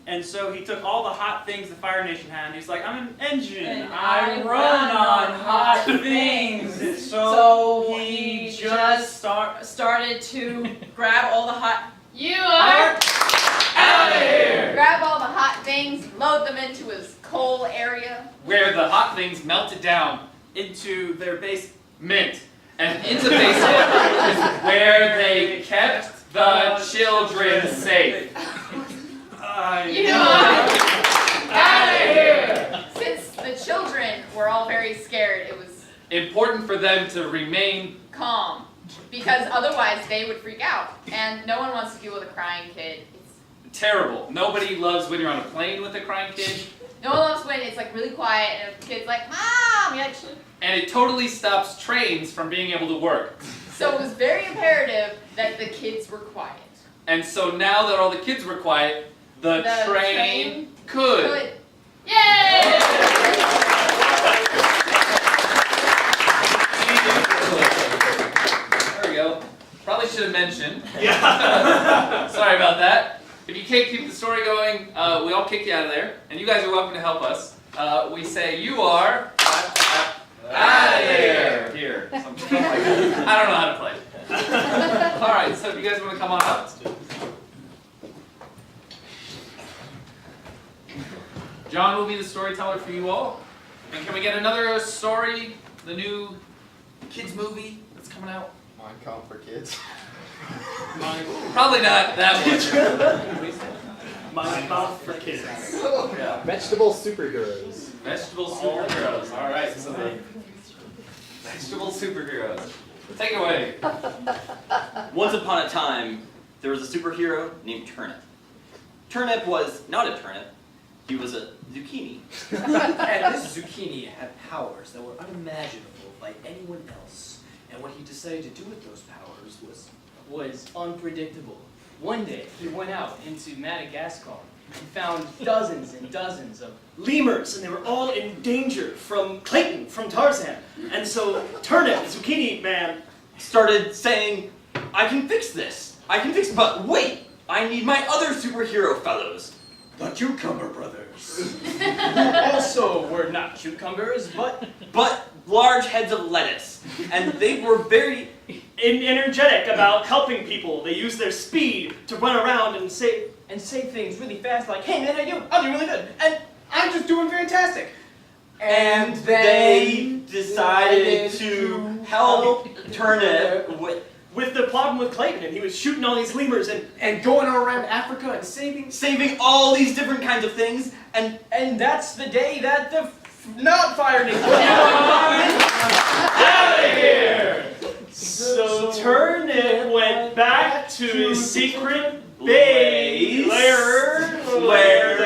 And so he took all the hot things the Fire Nation had, and he's like, I'm an engine. And I run on hot things. So he just started to grab all the hot... You are out of here! Grab all the hot things, load them into his coal area. Where the hot things melted down into their base. mint. And in the basement is where they kept the children safe. You are out of here! Since the children were all very scared, it was important for them to remain calm. Because otherwise they would freak out. And no one wants to deal with a crying kid. It's terrible. Nobody loves when you're on a plane with a crying kid. no one loves when it's like really quiet and the kid's like, Mom! You're like, And it totally stops trains from being able to work. so it was very imperative that the kids were quiet. And so now that all the kids were quiet, the train could. Yay! There we go. Probably should have mentioned. Yeah. Sorry about that. If you can't keep the story going, we all kick you out of there. And you guys are welcome to help us. We say, you are out of here. Here. Something like that. I don't know how to play. All right, so if you guys want to come on up. John will be the storyteller for you all. And can we get another story? The new kids movie that's coming out? Mein Kampf for kids. Probably not that one. My mouth for kids. Yeah. Vegetable superheroes. Vegetable superheroes. All right, so the vegetable superheroes. Take it away. Once upon a time, there was a superhero named Turnip. Turnip was not a turnip. He was a zucchini. And this zucchini had powers that were unimaginable by anyone else. And what he decided to do with those powers was unpredictable. One day, he went out into Madagascar and found dozens and dozens of lemurs, and they were all in danger from Clayton, from Tarzan. And so Turnip, the zucchini man, started saying, I can fix this. I can fix it, but wait, I need my other superhero fellows. the Cucumber Brothers. Who also were not cucumbers, but large heads of lettuce. And they were very energetic about helping people. They used their speed to run around and say things really fast, like, hey man, how you doing? I'm doing really good. And I'm just doing fantastic. And they decided to help Turnip with the problem with Clayton, and he was shooting all these lemurs And going around Africa and saving all these different kinds of things, and that's the day that the not fire Nick. Out of here! So Turnip went back to his secret base where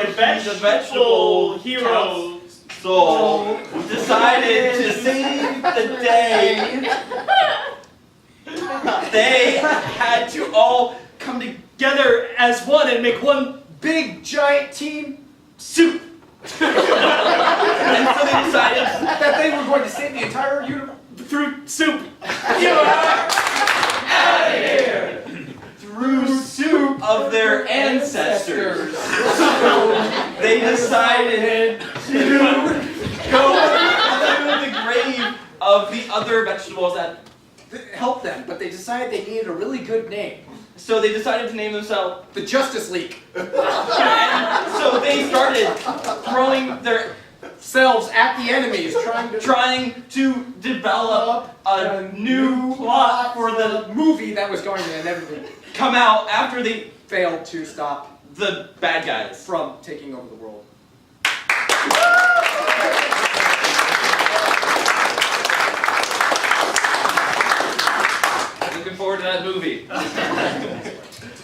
the vegetable hero soul decided to save the day. They had to all come together as one and make one big giant team soup. And so they decided that they were going to save the entire universe through soup. You are out of here! Through soup of their ancestors. They decided to go to the grave of the other vegetables that helped them, but they decided they needed a really good name. So they decided to name themselves the Justice League. And so they started throwing their selves at the enemies, trying to develop a new plot for the movie that was going to inevitably come out after they failed to stop the bad guys from taking over the world. Looking forward to that movie.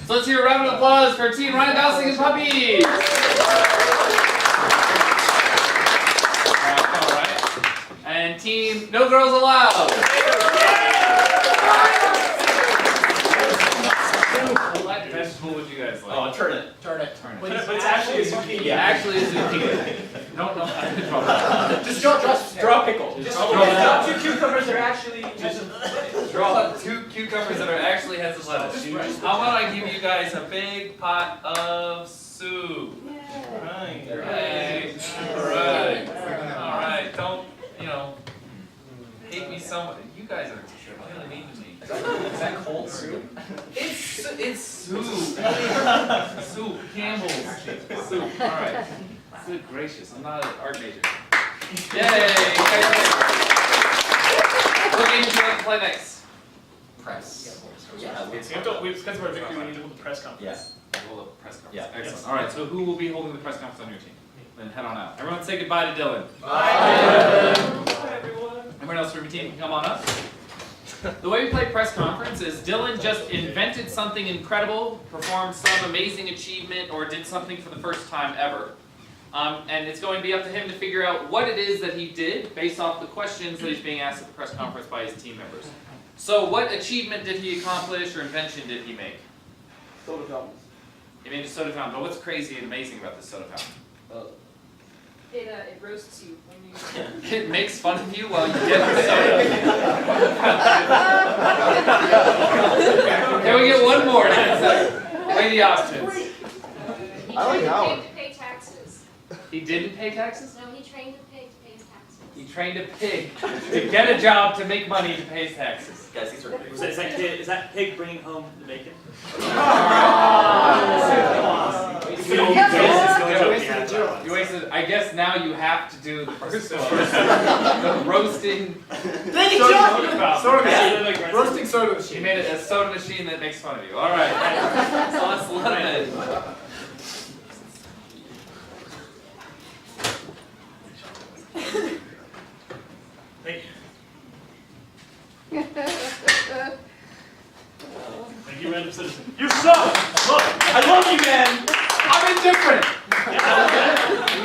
So let's hear a round of applause for Team Ryan Gosling and Puppy. All right. And Team No Girls Allowed. What vegetable would you guys like? Oh, turnip. Turnip. But it's actually a zucchini. Yeah, actually a zucchini. No, just draw pickle. Just draw 2 cucumbers that are actually draw 2 cucumbers that are actually heads of lettuce. How about I give you guys a big pot of soup? Right. Alright. Don't, hate me so much. You guys are really mean to me. Is that cold soup? It's soup. Soup. Campbell's soup. Alright. Good gracious, I'm not an art major. Yay! What game would you like to play next? Press. Because of our victory, we need to hold the press conference. Yeah. Hold a press conference. Yeah. Excellent. Alright, so who will be holding the press conference on your team? Then head on out. Everyone say goodbye to Dylan. Bye, Dylan. Bye, everyone. Everyone else from your team can come on up. The way we play press conference is Dylan just invented something incredible, performed some amazing achievement, or did something for the first time ever. And it's going to be up to him to figure out what it is that he did based off the questions that he's being asked at the press conference by his team members. So what achievement did he accomplish or invention did he make? Soda fountains. He made a soda fountain, but what's crazy and amazing about this soda fountain? It roasts you when you. It makes fun of you while you get the soda. Can we get one more? Weigh the options. I like that one. To pay taxes. He didn't pay taxes? No, he trained a pig to pay his taxes. He trained a pig to get a job to make money to pay his taxes. Guys, these are Is that pig bringing home the bacon? You wasted. I guess now you have to do the first one. The roasting. Soda machine. Roasting soda He machine. made a soda machine that makes fun of you. All right. So let's let him in. Thank you, random citizen. You suck! Look, I love you, man! I'm indifferent. We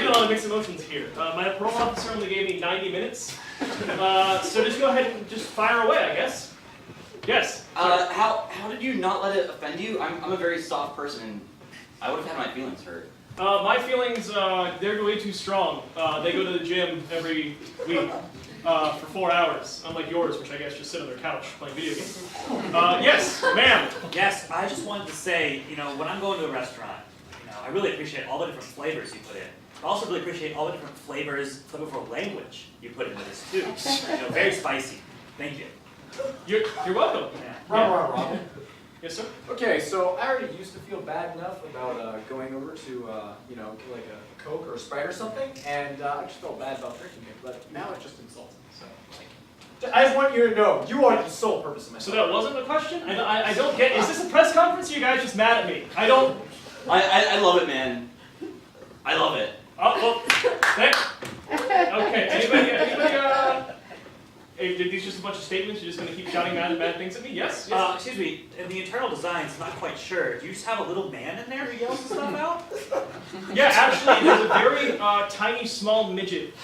get a lot of mixed emotions here. My parole officer only gave me 90 minutes. So just go ahead and just fire away, I guess. Yes. How did you not let it offend you? I'm a very soft person, and I would have had my feelings hurt. My feelings, they're way too strong. They go to the gym every week for 4 hours, unlike yours, which I guess just sit on their couch playing video games. Yes, ma'am. Yes, I just wanted to say, when I'm going to a restaurant, I really appreciate all the different flavors you put in. I also really appreciate all the different flavorful language you put into this too. Very spicy. Thank you. You're welcome. Robin. Yes, sir. Okay, so I already used to feel bad enough about going over to, get like a Coke or a Sprite or something, and I just felt bad about drinking it, but now it's just insulting, so. I just want you to know, you are the sole purpose of my So that wasn't the question? I don't get. Is this a press conference? Or are you guys just mad at me? I don't. I love it, man. I love it. Oh, well, okay. Anybody? Did these just a bunch of statements? You're just gonna keep shouting bad things at me? Yes. Excuse me, in the internal designs, not quite sure. Do you just have a little man in there who yells the stuff out? Yeah, actually, there's a very tiny, small midget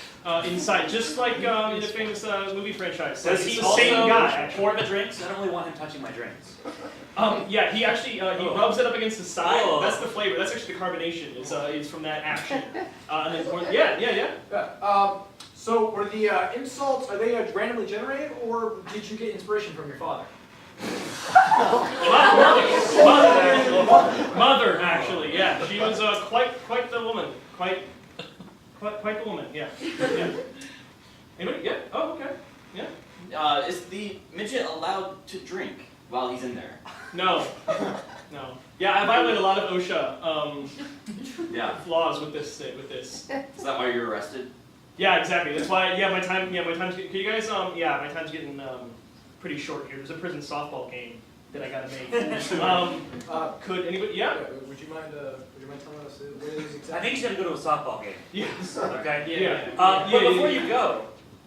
inside, just like in a famous movie franchise. Does It's he the also same guy? pour the drinks? I don't really want him touching my drinks. Yeah, he actually he rubs it up against the side. Oh. That's the flavor. That's actually the carbonation. Is from that action. And then yeah. So were the insults, are they randomly generated, or did you get inspiration from your father? Mother, actually, yeah. She was quite the woman. Quite the woman. Yeah. Anybody? Yeah. Oh, okay. Yeah. Is the midget allowed to drink while he's in there? No. Yeah, I violated a lot of OSHA Yeah. laws with this. Is that why you're arrested? Yeah, exactly. That's why. Yeah, my time's. Can you guys? Yeah, my time's getting pretty short here. There's a prison softball game that I gotta make. Could anybody? Yeah. Would you mind telling us what it is exactly? I think he's gonna go to a softball game. Yes. Okay? Yeah. But before you go,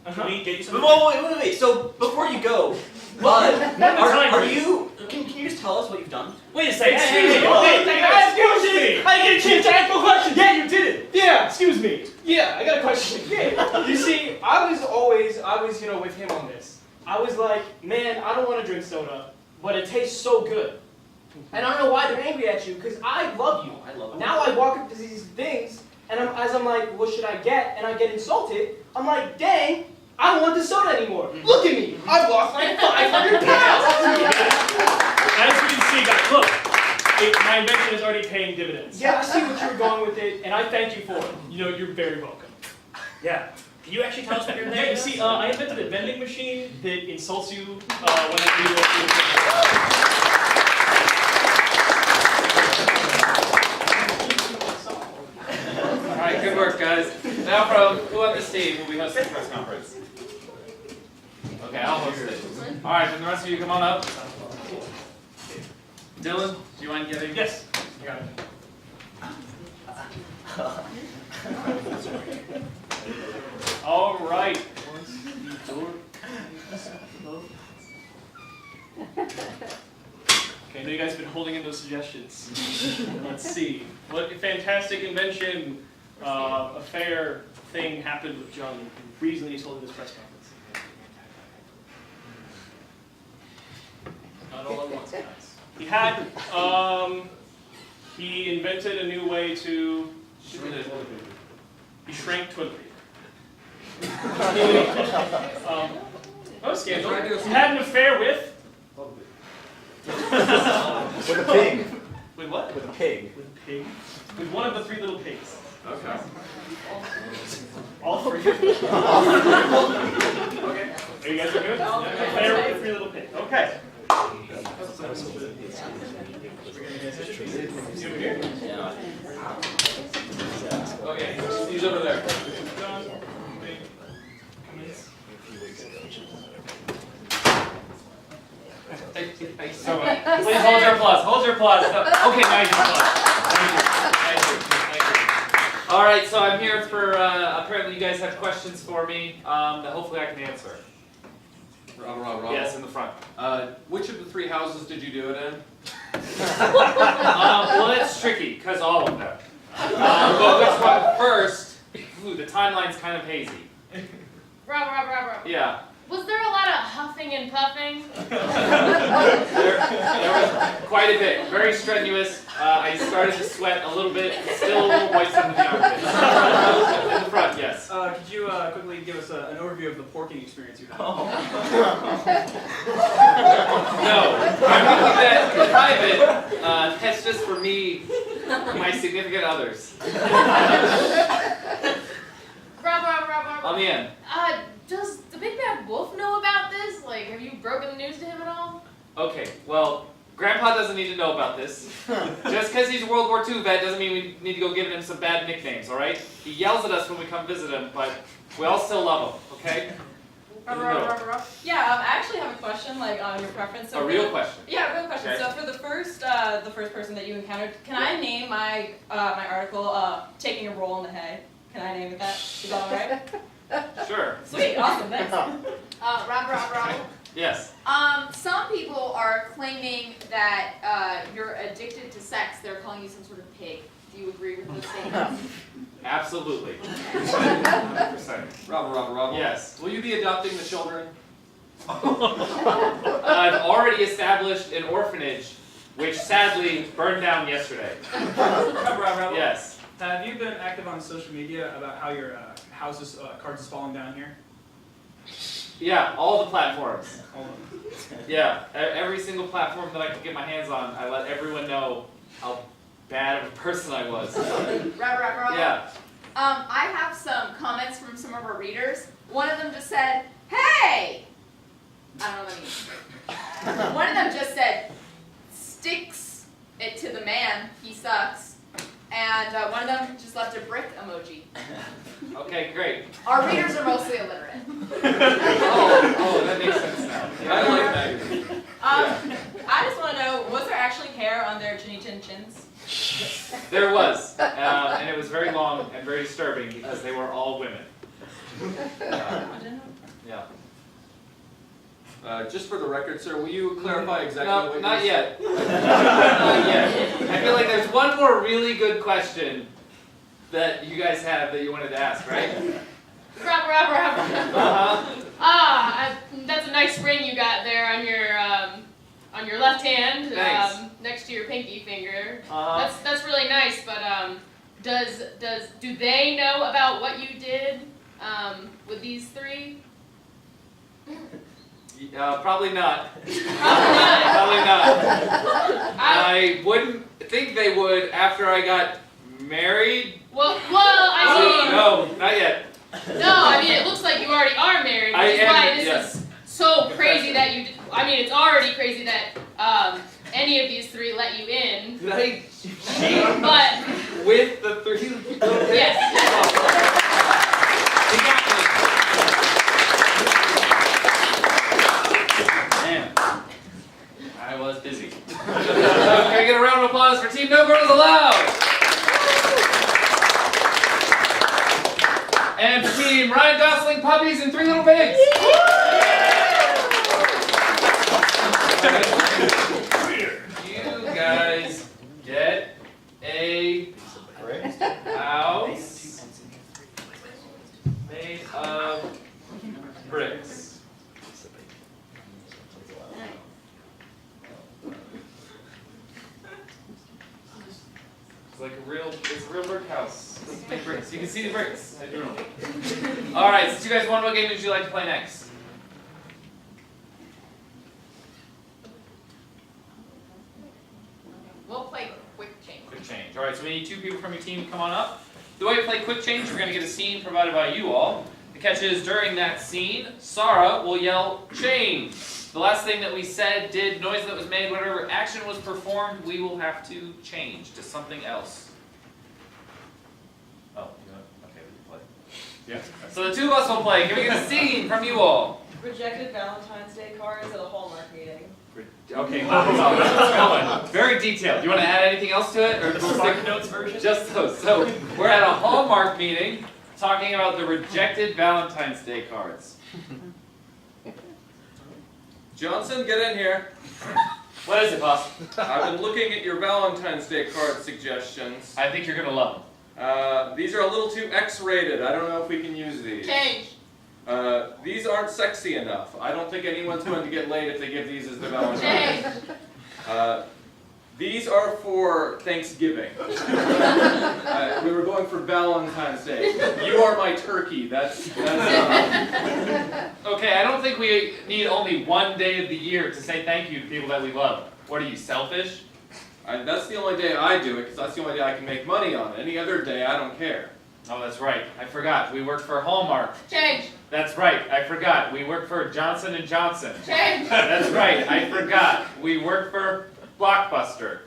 can we get you some... Wait. So before you go, are you? Can you just tell us what you've done? Wait a second. Excuse me. Excuse me. I get a chance to ask a question. Yeah, you did it. Yeah. Excuse me. Yeah, I got a question. Yeah. You see, I was with him on this. I was like, man, I don't want to drink soda, but it tastes so good. And I don't know why they're angry at you, because I love you. I love it. Now I walk up to these things, and I'm like, what should I get? And I get insulted. I'm like, dang, I don't want the soda anymore. Look at me. I've lost like 500 pounds. As you can see, guys, look. My invention is already paying dividends. Yeah, I see what you were going with it, and I thank you for it. You're very welcome. Yeah. Can you actually tell us what your name Yeah, you is? see, I invented a vending machine that insults you whenever you go through. All right, good work, guys. Now from who on this team will be hosting the press conference? Okay, I'll host it. All right, then the rest of you come on up. Dylan, do you mind getting? Yes. I got it. All right. Okay, I know you guys have been holding in those suggestions. Let's see. What fantastic invention, affair, thing happened with John the reason he's holding this press conference. Not all at once, guys. He invented a new way to he shrank toilet paper. Oh, scandal. He had an affair with? With a pig. With what? With a pig. With a pig. With one of the three little pigs. Okay. All three? Okay. Are you guys good? Affair with the three little pigs. Okay. You over here? Okay, he's over there. Thanks so much. Please hold your applause. Hold your applause. No. Okay, now you can applause. Thank you. All right, so I'm here for, apparently you guys have questions for me that hopefully I can answer. Yes, in the front. Which of the three houses did you do it in? Well, that's tricky, because all of them. But which one first? Ooh, the timeline's kind of hazy. Rob. Yeah. Was there a lot of huffing and puffing? There was quite a bit. Very strenuous. I started to sweat a little bit. Still a little moist in the armpits. In the front, yes. Could you quickly give us an overview of the porking experience you had? No, I'm keeping that private. That's just for me, my significant others. Rob. On the end. Does the big bad wolf know about this? Like, have you broken the news to him at all? Okay, well, Grandpa doesn't need to know about this. Just because he's a World War II vet doesn't mean we need to go giving him some bad nicknames, all right? He yells at us when we come visit him, but we all still love him, okay? Yeah, I actually have a question, like on your preference. A real question. Yeah, a real question. Okay. So for the first person that you encountered, can I name my my article "Taking a Roll in the Hay"? Can I name it that? Is that all right? Sure. Sweet, awesome, thanks. Rob. Yes. Some people are claiming that you're addicted to sex. They're calling you some sort of pig. Do you agree with those statements? Absolutely. 100%. Robert. Yes. Will you be adopting the children? I've already established an orphanage, which sadly burned down yesterday. Rob. Yes. Have you been active on social media about how your house's cards is falling down here? Yeah, all the platforms. Hold on. Yeah, every single platform that I could get my hands on, I let everyone know how bad of a person I was. Rob. Yeah. I have some comments from some of our readers. One of them just said, "Hey!" I don't know what that means. One of them just said, "Sticks it to the man, he sucks." And one of them just left a brick emoji. Okay, great. Our readers are mostly illiterate. Oh, that makes sense now. I like that. I just want to know, was there actually hair on their chinny chin chins? There was, and it was very long and very disturbing because they were all women. Yeah. Just for the record, sir, will you clarify exactly No, what not you yet. Not yet. I feel like there's one more really good question that you guys have that you wanted to ask, right? Rob. Uh-huh. That's a nice ring you got there on your left hand, Thanks. next to your pinky finger. Uh-huh. That's really nice. But do they know about what you did with these three? Probably not. Probably not. I wouldn't think they would after I got married. Well, I mean. No, not yet. No, I mean it looks like you already are married, which is why this is so crazy that you. I mean, it's already crazy that any of these three let you in. Did I cheat? But with the three little kids? yes. Man, I was busy. Can I get a round of applause for Team No Girls Allowed? And for Team Ryan Gosling Puppies and Three Little Pigs. You guys get a house made of bricks. It's a real brick house. It's made bricks. You can see the bricks. Alright, since you guys won, what game would you like to play next? We'll play quick change. Quick change. Alright, so we need 2 people from your team to come on up. The way we play quick change, we're going to get a scene provided by you all. The catch is, during that scene, Sarah will yell, "Change!" The last thing that we said, did, noise that was made, whatever action was performed, we will have to change to something else. Oh, you know what? Okay, we can play. Yeah. So the 2 of us will play. Can we get a scene from you all? Rejected Valentine's Day cards at a Hallmark meeting. Okay, let's go. Very detailed. Do you want to add anything else to it? Or The Spark Notes version? just those. So we're at a Hallmark meeting talking about the rejected Valentine's Day cards. Johnson, get in here. What is it, boss? I've been looking at your Valentine's Day card suggestions. I think you're going to love them. These are a little too X-rated. I don't know if we can use these. Change. These aren't sexy enough. I don't think anyone's going to get laid if they give these as their Valentine's. Change. These are for Thanksgiving. We were going for Valentine's Day. You are my turkey. That's Okay, I don't think we need only one day of the year to say thank you to people that we love. What are you, selfish? that's the only day I do it, because that's the only day I can make money on it. Any other day, I don't care. Oh, that's right. I forgot. We work for Hallmark. Change. That's right. I forgot. We work for Johnson & Johnson. Change. That's right. I forgot. We work for Blockbuster.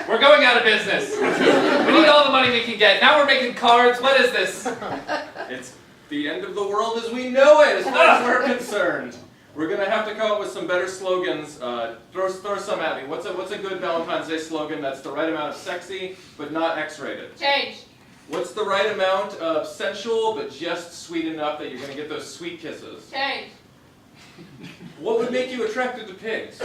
We're going out of business. We need all the money we can get. Now we're making cards. What is this? the end of the world as we know it, as far as we're concerned. We're gonna have to come up with some better slogans. Throw some at me. What's a good Valentine's Day slogan that's the right amount of sexy but not X-rated? Change. What's the right amount of sensual but just sweet enough that you're gonna get those sweet kisses? Change. What would make you attracted to pigs?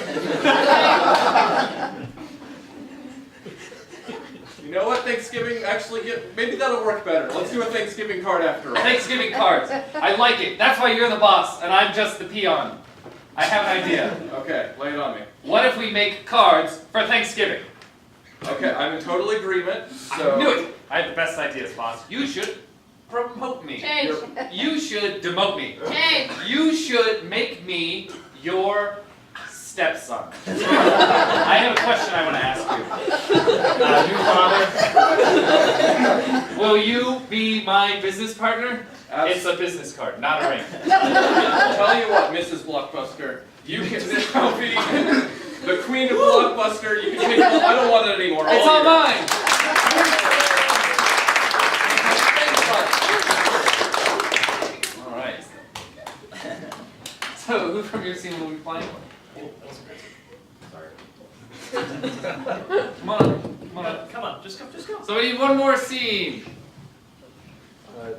You know what? Thanksgiving actually maybe that'll work better. Let's do a Thanksgiving card after all. Thanksgiving cards. I like it. That's why you're the boss and I'm just the peon. I have an idea. Okay, lay it on me. What if we make cards for Thanksgiving? Okay, I'm in total agreement. So I knew it. I have the best ideas, boss. You should promote me. Change. You should demote me. Change. You should make me your stepson. I have a question I want to ask you. New father. Will you be my business partner? It's a business card, not a ring. I'll tell you what, Mrs. Blockbuster, you can now be the queen of Blockbuster. You can take all, I don't want it anymore. It's all mine. All right. So, who from your team will be playing? Come on. Come on, just go. So we need one more scene.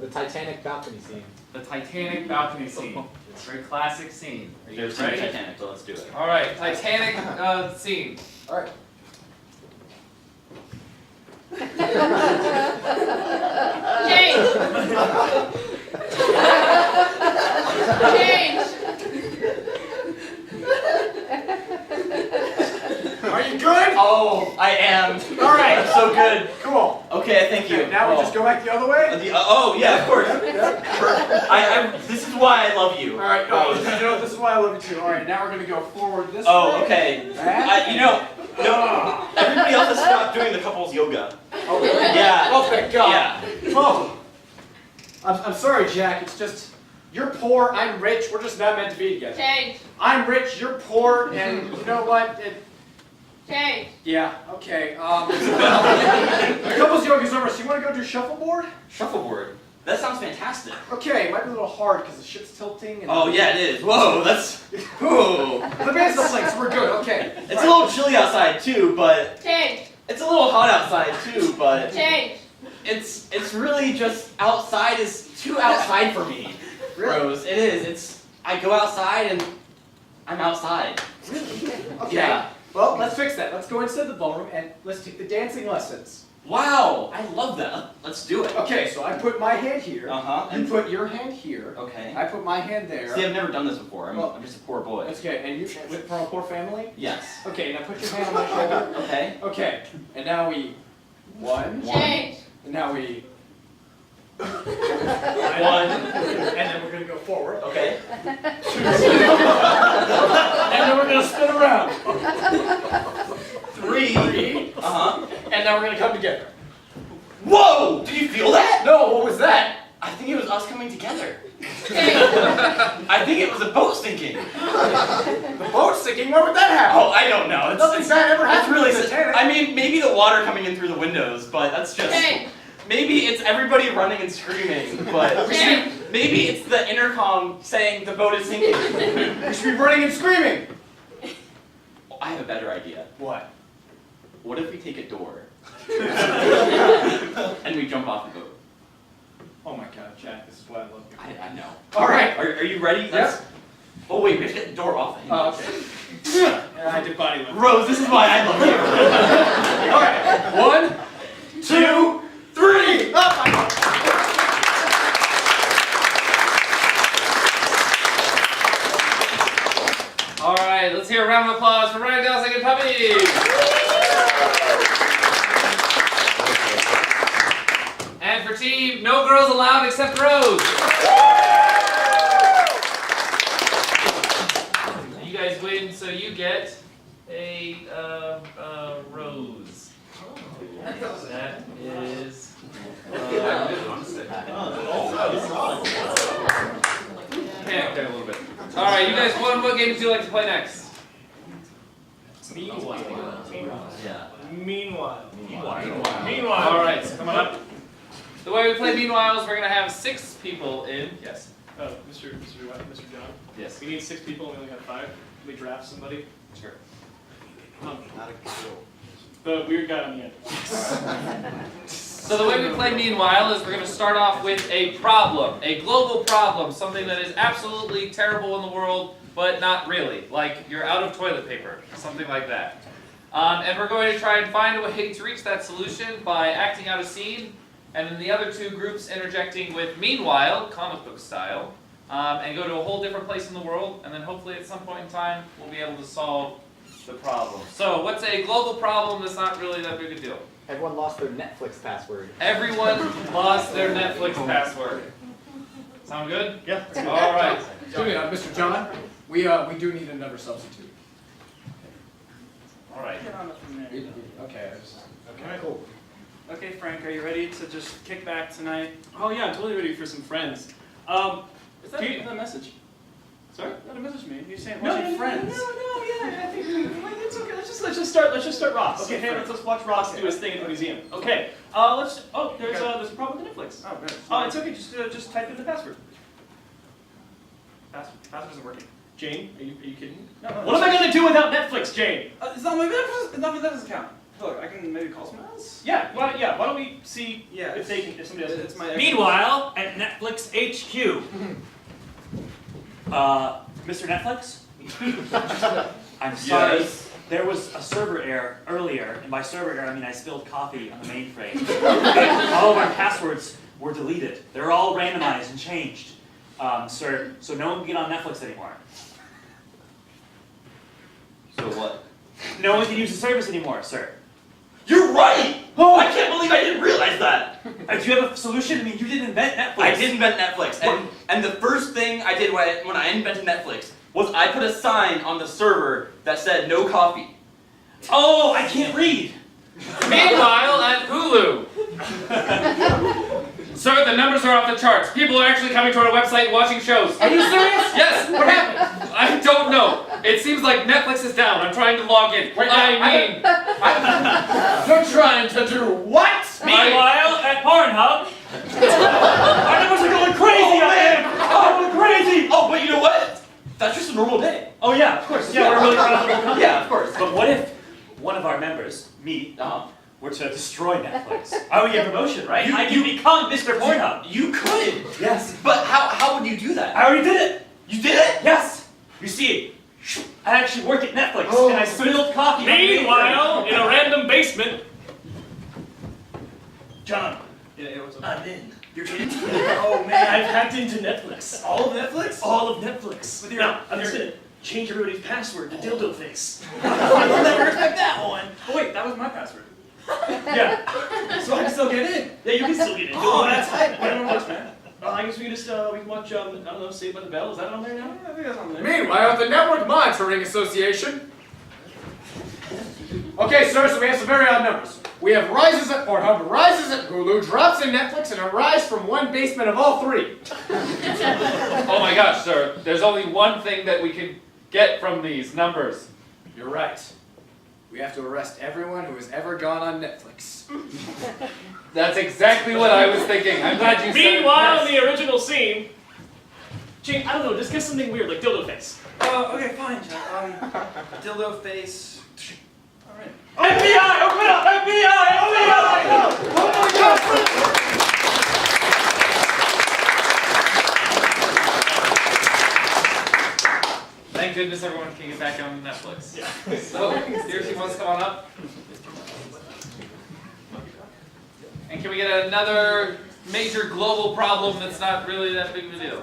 The Titanic balcony scene. The Titanic balcony scene. It's a very classic scene. Are you There's guys ready? Titanic, so let's do it. All right, Titanic scene. All right. Change. Change. Are you good? Oh, I am. All right. I'm so good. Cool. Okay, thank you. Okay, now we just go back the other way? Oh, yeah, of course. This is why I love you. All right. Oh, you know, this is why I love you too. All right, now we're going to go forward this way. Oh, okay. Back. No, everybody else has stopped doing the couples yoga. Oh, really? Yeah. Oh, thank God. Yeah. Oh. I'm sorry, Jack. It's just, you're poor, I'm rich. We're just not meant to be together. Change. I'm rich, you're poor, and you know what? Change. Yeah, okay. The couples yoga's over, so you want to go do shuffleboard? Shuffleboard. That sounds fantastic. Okay, it might be a little hard because the ship's tilting. And Oh, yeah, it is. Whoa, that's... Ooh. The band's still playing, so we're good. Okay. It's a little chilly outside, too, but... Change. It's a little hot outside, too, but... Change. It's really just... Outside is too outside for me, Rose. It is. I go outside and... I'm outside. Really? Okay. Yeah. Well, let's fix that. Let's go inside the ballroom and let's take the dancing lessons. Wow, I love that. Let's do it. Okay, so I put my hand here. Uh-huh. You put your hand here. Okay. I put my hand there. See, I've never done this before. I'm Well, just a poor boy. That's okay. And you from a poor family? Yes. Okay, now put your hand on my shoulder. Okay. Okay. And now we one. Change. And now we One. and then we're gonna go forward. Okay. And then we're gonna spin around. Three. Uh-huh. And now we're gonna come together. Whoa! Did you feel that? No, what was that? I think it was us coming together. Change. I think it was a boat sinking. The boat's sinking? Where would that happen? Oh, I don't know. Nothing bad ever It's happened really. to the Titanic. I mean, maybe the water coming in through the windows, but that's just. Change. Maybe it's everybody running and screaming, but Change. maybe it's the intercom saying the boat is sinking. We should be running and screaming. I have a better idea. What? What if we take a door and we jump off the boat? Oh my God, Jack, this is why I love you. I know. All right. Are you ready? Yes. Oh wait, we have to get the door off the hinges. Okay. I did body lift. Rose, this is why I love you. All right. 1, 2, 3. Up. All right, let's hear a round of applause for Ryan Delsing and Puppy. And for team, no girls allowed except Rose. You guys win, so you get a rose. That is. Okay, a little bit. All right, you guys won. What game would you like to play next? Meanwhile. Yeah. Meanwhile. All right, so come on up. The way we play meanwhile is we're gonna have 6 people in. Yes. Mr. John. Yes. We need 6 people and we only have 5. Can we draft somebody? Sure. Not a good deal. The weird guy on the end. So the way we play meanwhile is we're going to start off with a problem, a global problem, something that is absolutely terrible in the world, but not really, like you're out of toilet paper, something like that. And we're going to try and find a way to reach that solution by acting out a scene, and then the other 2 groups interjecting with meanwhile, comic book style, and go to a whole different place in the world, and then hopefully at some point in time we'll be able to solve the problem. So what's a global problem that's not really that big a deal? Everyone lost their Netflix password. Everyone lost their Netflix password. Sound good? Yeah. All right. Excuse me, Mr. John, we do need another substitute. All right. Get on it from there. Okay. Okay, cool. Okay, Frank, are you ready to just kick back tonight? Oh yeah, I'm totally ready for some friends. Is that a message? Sorry? Not a message, man. You're saying No, watching Friends. yeah. I think it's okay. Let's just start Ross. Okay, hey, let's watch Ross do his thing in the museum. Okay. There's a problem with Netflix. Oh, good. It's okay. Just type in the password. Password isn't working. Jane, are you kidding me? No. What am I gonna do without Netflix, Jane? It's not my Netflix. That doesn't count. Look, I can maybe call someone else. Yeah. Why don't we see Yeah. if somebody else? It's my. Meanwhile, at Netflix HQ, Mr. Netflix? I'm sorry. Yes. There was a server error earlier, and by server error I mean I spilled coffee on the mainframe. And all of our passwords were deleted. They're all randomized and changed, sir. So no one can get on Netflix anymore. So what? No one can use the service anymore, sir. You're right! Oh, I can't believe I didn't realize that! Do you have a solution? I mean, you didn't invent Netflix. I did invent Netflix, and the first thing I did when I invented Netflix was I put a sign on the server that said no coffee. Oh, I can't read! Meanwhile, at Hulu. Sir, the numbers are off the charts. People are actually coming to our website and watching shows. Are you serious? Yes. What happened? I don't know. It seems like Netflix is down. I'm trying to log in. You're trying to do what? Meanwhile, at Pornhub, our numbers are going crazy up there! Oh, going crazy! Oh, but you know what? That's just a normal day. Oh yeah, of course. Yeah, we're a really profitable company. Yeah, of course. But what if one of our members, me, were to destroy Netflix? I would get promotion, right? I can become Mr. Pornhub. You could. Yes. But how would you do that? I already did it. You did it? Yes. You see, I actually work at Netflix, and I spilled coffee. Meanwhile, in a random basement. John. Yeah, what's up? I'm in. You're in? Oh man, I've hacked into Netflix. All of Netflix? All of Netflix. With your- Now, I'm just gonna change everybody's password to dildo face. I'll never expect that one. Oh wait, that was my password. Yeah. So I can still get in. Yeah, you can still get in. Oh, that's hype. Whatever works, man. I guess we can just we can watch I don't know, Saved by the Bell. Is that on there now? I think that's on there. Meanwhile, the Network Monitoring Association. Okay, sir, so we have some very odd numbers. We have rises at Pornhub, rises at Hulu, drops in Netflix, and a rise from one basement of all 3. Oh my gosh, sir. There's only one thing that we can get from these numbers. You're right. We have to arrest everyone who has ever gone on Netflix. That's exactly what I was thinking. I'm glad you said it. Meanwhile, in the original scene, Gene, I don't know, just get something weird like dildo face. Okay, fine, John. Dildo face. Alright. FBI, open up! FBI, open up! Oh my God! Thank goodness everyone can get back on Netflix. Yeah. So, here's who wants to come on up. And can we get another major global problem that's not really that big of a deal?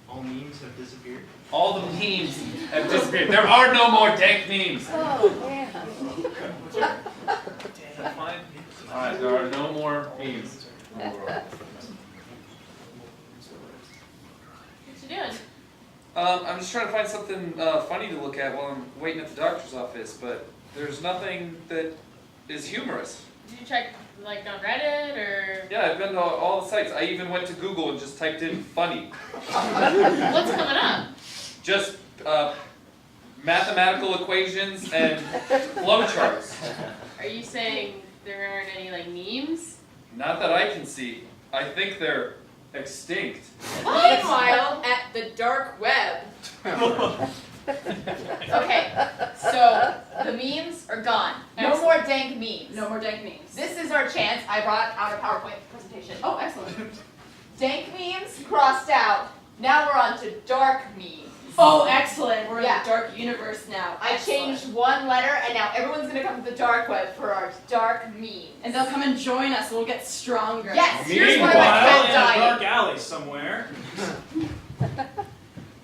All memes have disappeared. All the memes have disappeared. There are no more dank memes. Oh, yeah. Is that fine? Alright, there are no more memes. What you doing? I'm just trying to find something funny to look at while I'm waiting at the doctor's office, but there's nothing that is humorous. Did you check, like, on Reddit, or? Yeah, I've been to all the sites. I even went to Google and just typed in funny. What's coming up? Just mathematical equations and flowcharts. Are you saying there aren't any, like, memes? Not that I can see. I think they're extinct. Meanwhile, at the dark web. Okay, so the memes are gone. No Excellent. more dank memes. No more dank memes. This is our chance. I brought out a PowerPoint presentation. Oh, excellent. Dank memes crossed out. Now we're on to dark memes. Oh, excellent. We're in Yeah. the dark universe now. I Excellent. changed one letter, and now everyone's gonna come to the dark web for our dark memes. And they'll come and join us, and we'll get stronger. Yes, here's one of my Meanwhile, cat in a dying. dark alley somewhere.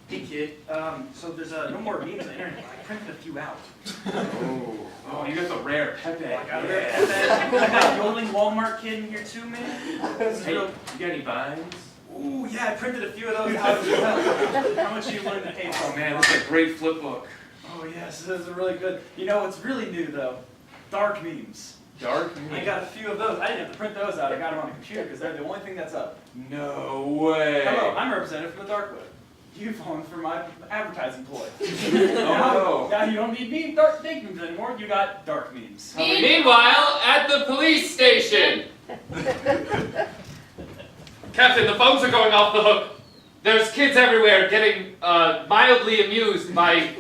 Hey kid, so there's no more memes on the internet. I printed a few out. Oh, you got the rare Pepe. I got a rare Pepe. I got a yodeling Walmart kid in here too, man. Hey, you got any vines? Ooh, yeah, I printed a few of those out as well. How much are you willing to pay for? Oh man, this is a great flip book. Oh yes, those are really good. You know what's really new though? Dark memes. Dark I memes? got a few of those. I didn't have to print those out. I got them on the computer because they're the only thing that's up. No way. Hello, I'm a representative from the dark web. You fallen for my advertising ploy. Oh, Now you don't need me dark fake memes anymore. You got dark memes. Meanwhile, at the police station. Captain, the phones are going off the hook. There's kids everywhere getting mildly amused by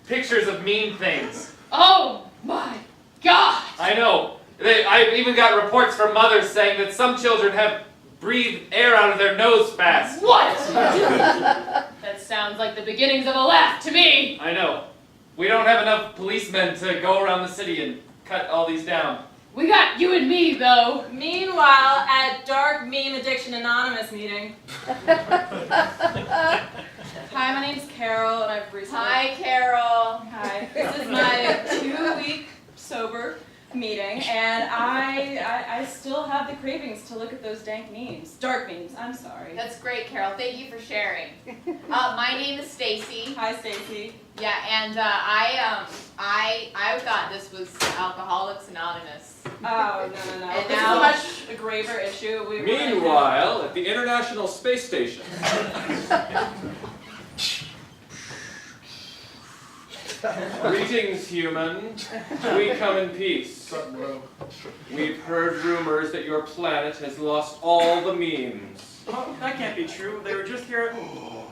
pictures of mean things. Oh my God! I know. I've even got reports from mothers saying that some children have breathed air out of their nose fast. What? That sounds like the beginnings of a laugh to me. I know. We don't have enough policemen to go around the city and cut all these down. We got you and me, though. Meanwhile, at Dark Meme Addiction Anonymous meeting. Hi, my name's Carol, and I've recently... Hi, Carol. Hi. This is my 2-week sober meeting, and I still have the cravings to look at those dank memes. Dark memes, I'm sorry. That's great, Carol. Thank you for sharing. My name is Stacy. Hi, Stacy. Yeah, and I thought this was Alcoholics Anonymous. Oh, no. And This now- is a much graver issue. Meanwhile, at the International Space Station. Greetings, human. We come in peace. We've heard rumors that your planet has lost all the memes. Oh, that can't be true. They were just here.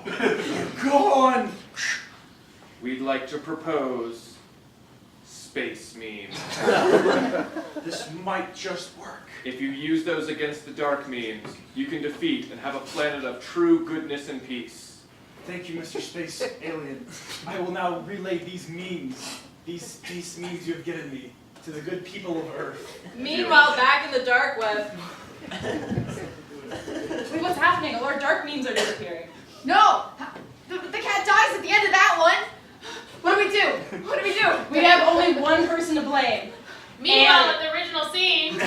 They're gone. We'd like to propose space memes. This might just work. If you use those against the dark memes, you can defeat and have a planet of true goodness and peace. Thank you, Mr. Space Alien. I will now relay these memes, these space memes you have given me, to the good people of Earth. Meanwhile, back in the dark web. Wait, what's happening? All our dark memes are disappearing. No! The cat dies at the end of that one! What do we do? What do we do? We have only one person to blame. Meanwhile, at the original scene.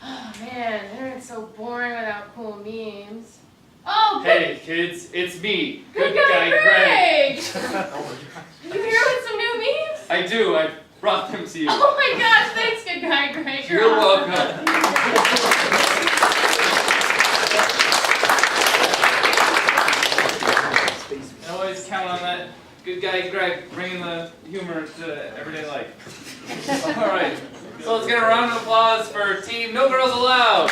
Oh man, the internet's so boring without cool memes. Oh, Hey kids, it's me, good guy Greg. Greg! You here with some new memes? I do. I brought them to you. Oh my gosh, thanks, good guy Greg. You're awesome. welcome. I always count on that good guy Greg bringing the humor to everyday life. All right, so let's get a round of applause for Team No Girls Allowed.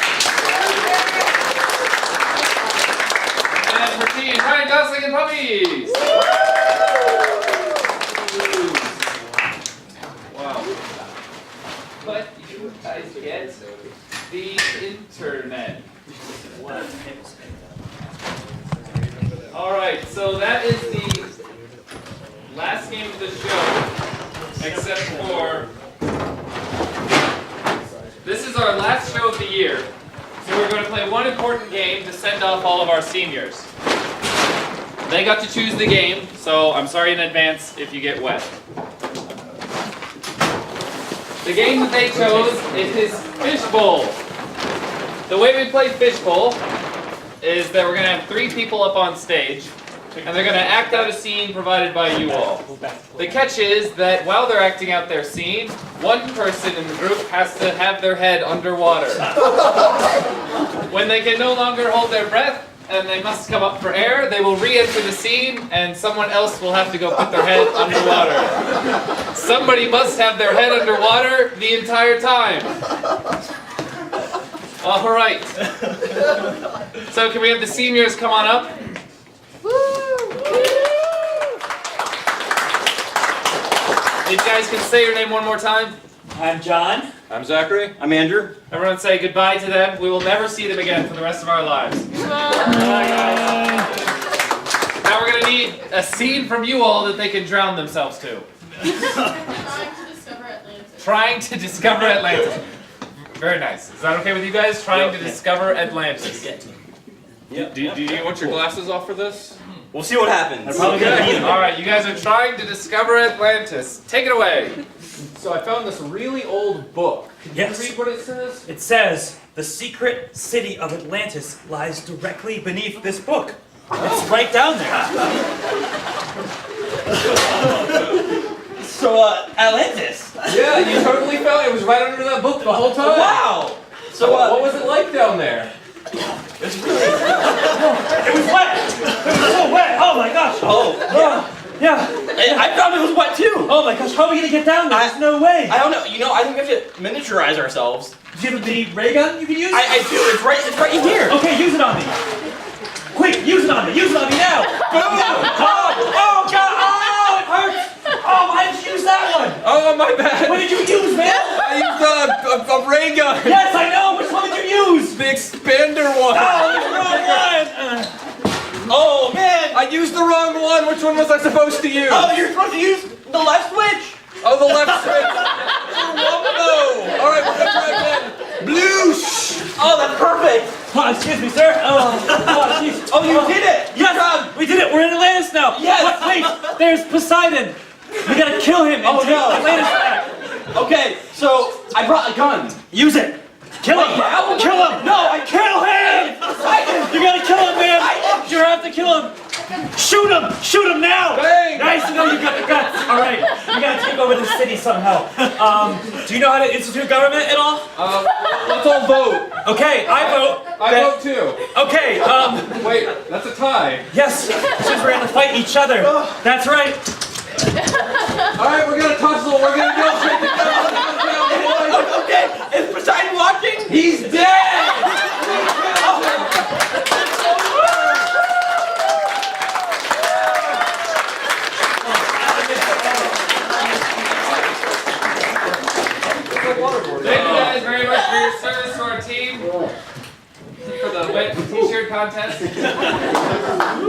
And for Team Ryan Gosling and Puppies. Wow. But you guys get the internet. All right, so that is the last game of the show, except for this is our last show of the year. So we're going to play one important game to send off all of our seniors. They got to choose the game, so I'm sorry in advance if you get wet. The game that they chose is Fishbowl. The way we play Fishbowl is that we're going to have 3 people up on stage, and they're going to act out a scene provided by you all. The catch is that while they're acting out their scene, one person in the group has to have their head underwater. When they can no longer hold their breath, and they must come up for air. They will re-enter the scene, and someone else will have to go put their head underwater. Somebody must have their head underwater the entire time. All right. So can we have the seniors come on up? If you guys can say your name one more time. I'm John. I'm Zachary. I'm Andrew. Everyone say goodbye to them. We will never see them again for the rest of our lives. Bye, guys. Now we're going to need a scene from you all that they can drown themselves to. Trying to discover Atlantis. Trying to discover Atlantis. Very nice. Is that okay with you guys? Trying to discover Atlantis. Do you want your glasses off for this? We'll see what happens. I'm probably gonna need them. Alright, you guys are trying to discover Atlantis. Take it away. So I found this really old book. Can Yes. you read what it says? It says, the secret city of Atlantis lies directly beneath this book. It's right down there. So, Atlantis. Yeah, you totally found it. It was right under that book the whole time. Wow. So what was it like down there? It's really. It was wet. It was so wet. Oh my gosh. Oh, Yeah. I found it was wet too. Oh my gosh, how are we gonna get down there? There's no way. I don't know. You know, I think we have to miniaturize ourselves. Do you have a ray gun you can use? I do. It's right in here. Okay, use it on me. Quick, use it on me. Use it on me now. Boom. Oh God. Oh, it hurts. Oh, why did you use that one? Oh, my bad. What did you use, man? I used a ray gun. Yes, I know. Which one did you use? The expander one. Oh, the wrong one. Oh man. I used the wrong one. Which one was I supposed to use? Oh, you're supposed to use the left switch. Oh, the left switch. Oh, all right, we're gonna try again. Bloosh. Oh, that's perfect. Oh, excuse me, sir. Oh, jeez. Oh, you did it. Yes, we did it. We're in Atlantis now. Yes. Wait, there's Poseidon. We gotta kill him and take Atlantis back. Okay, so I brought a gun. Use it. Kill him. Now? Kill him. No, I kill him. You gotta kill him, man. You have to kill him. Shoot him. Shoot him now. Bang. Nice to know you got the guts. All right, we gotta take over the city somehow. Do you know how to institute government at all? Let's all vote. Okay, I vote. I vote too. Okay. Wait, that's a tie. Yes, since we're gonna fight each other. That's right. All right, we're gonna tussle. We're gonna go shake the ground. Okay, is Poseidon watching? He's dead. Thank you guys very much for your service to our team. For the wet t-shirt contest.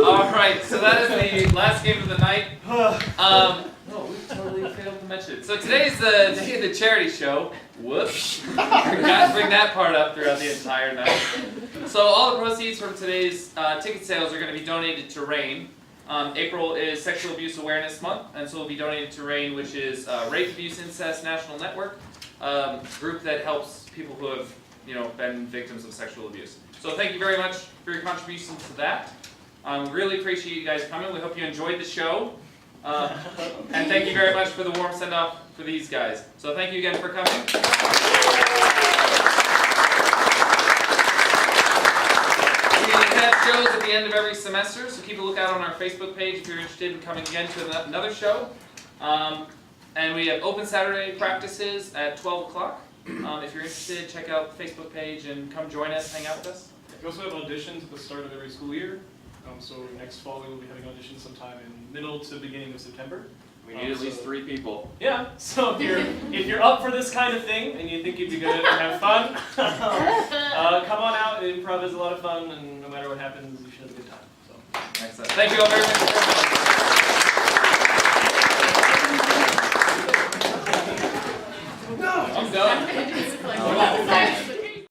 Alright, so that is the last game of the night. No, we totally failed to mention it. So today's the day of the charity show. Whoops. Forgot to bring that part up throughout the entire night. So all the proceeds from today's ticket sales are going to be donated to RAIN. April is Sexual Abuse Awareness Month, and so we'll be donated to RAIN, which is Rape, Abuse, Incest National Network, group that helps people who have been victims of sexual abuse. So thank you very much for your contributions to that. Really appreciate you guys coming. We hope you enjoyed the show. And thank you very much for the warm send-off for these guys. So thank you again for coming. We have shows at the end of every semester, so keep a lookout on our Facebook page if you're interested in coming again to another show. And we have open Saturday practices at 12 o'clock. If you're interested, check out the Facebook page and come join us, hang out with us. We also have auditions at the start of every school year. So next fall we will be having auditions sometime in middle to beginning of September. We need at least 3 people. Yeah, so if you're up for this kind of thing and you think you'd be good and have fun, come on out. Improv is a lot of fun, and no matter what happens, you should have a good time. So. Excellent. Thank you all very much for coming. I'm done.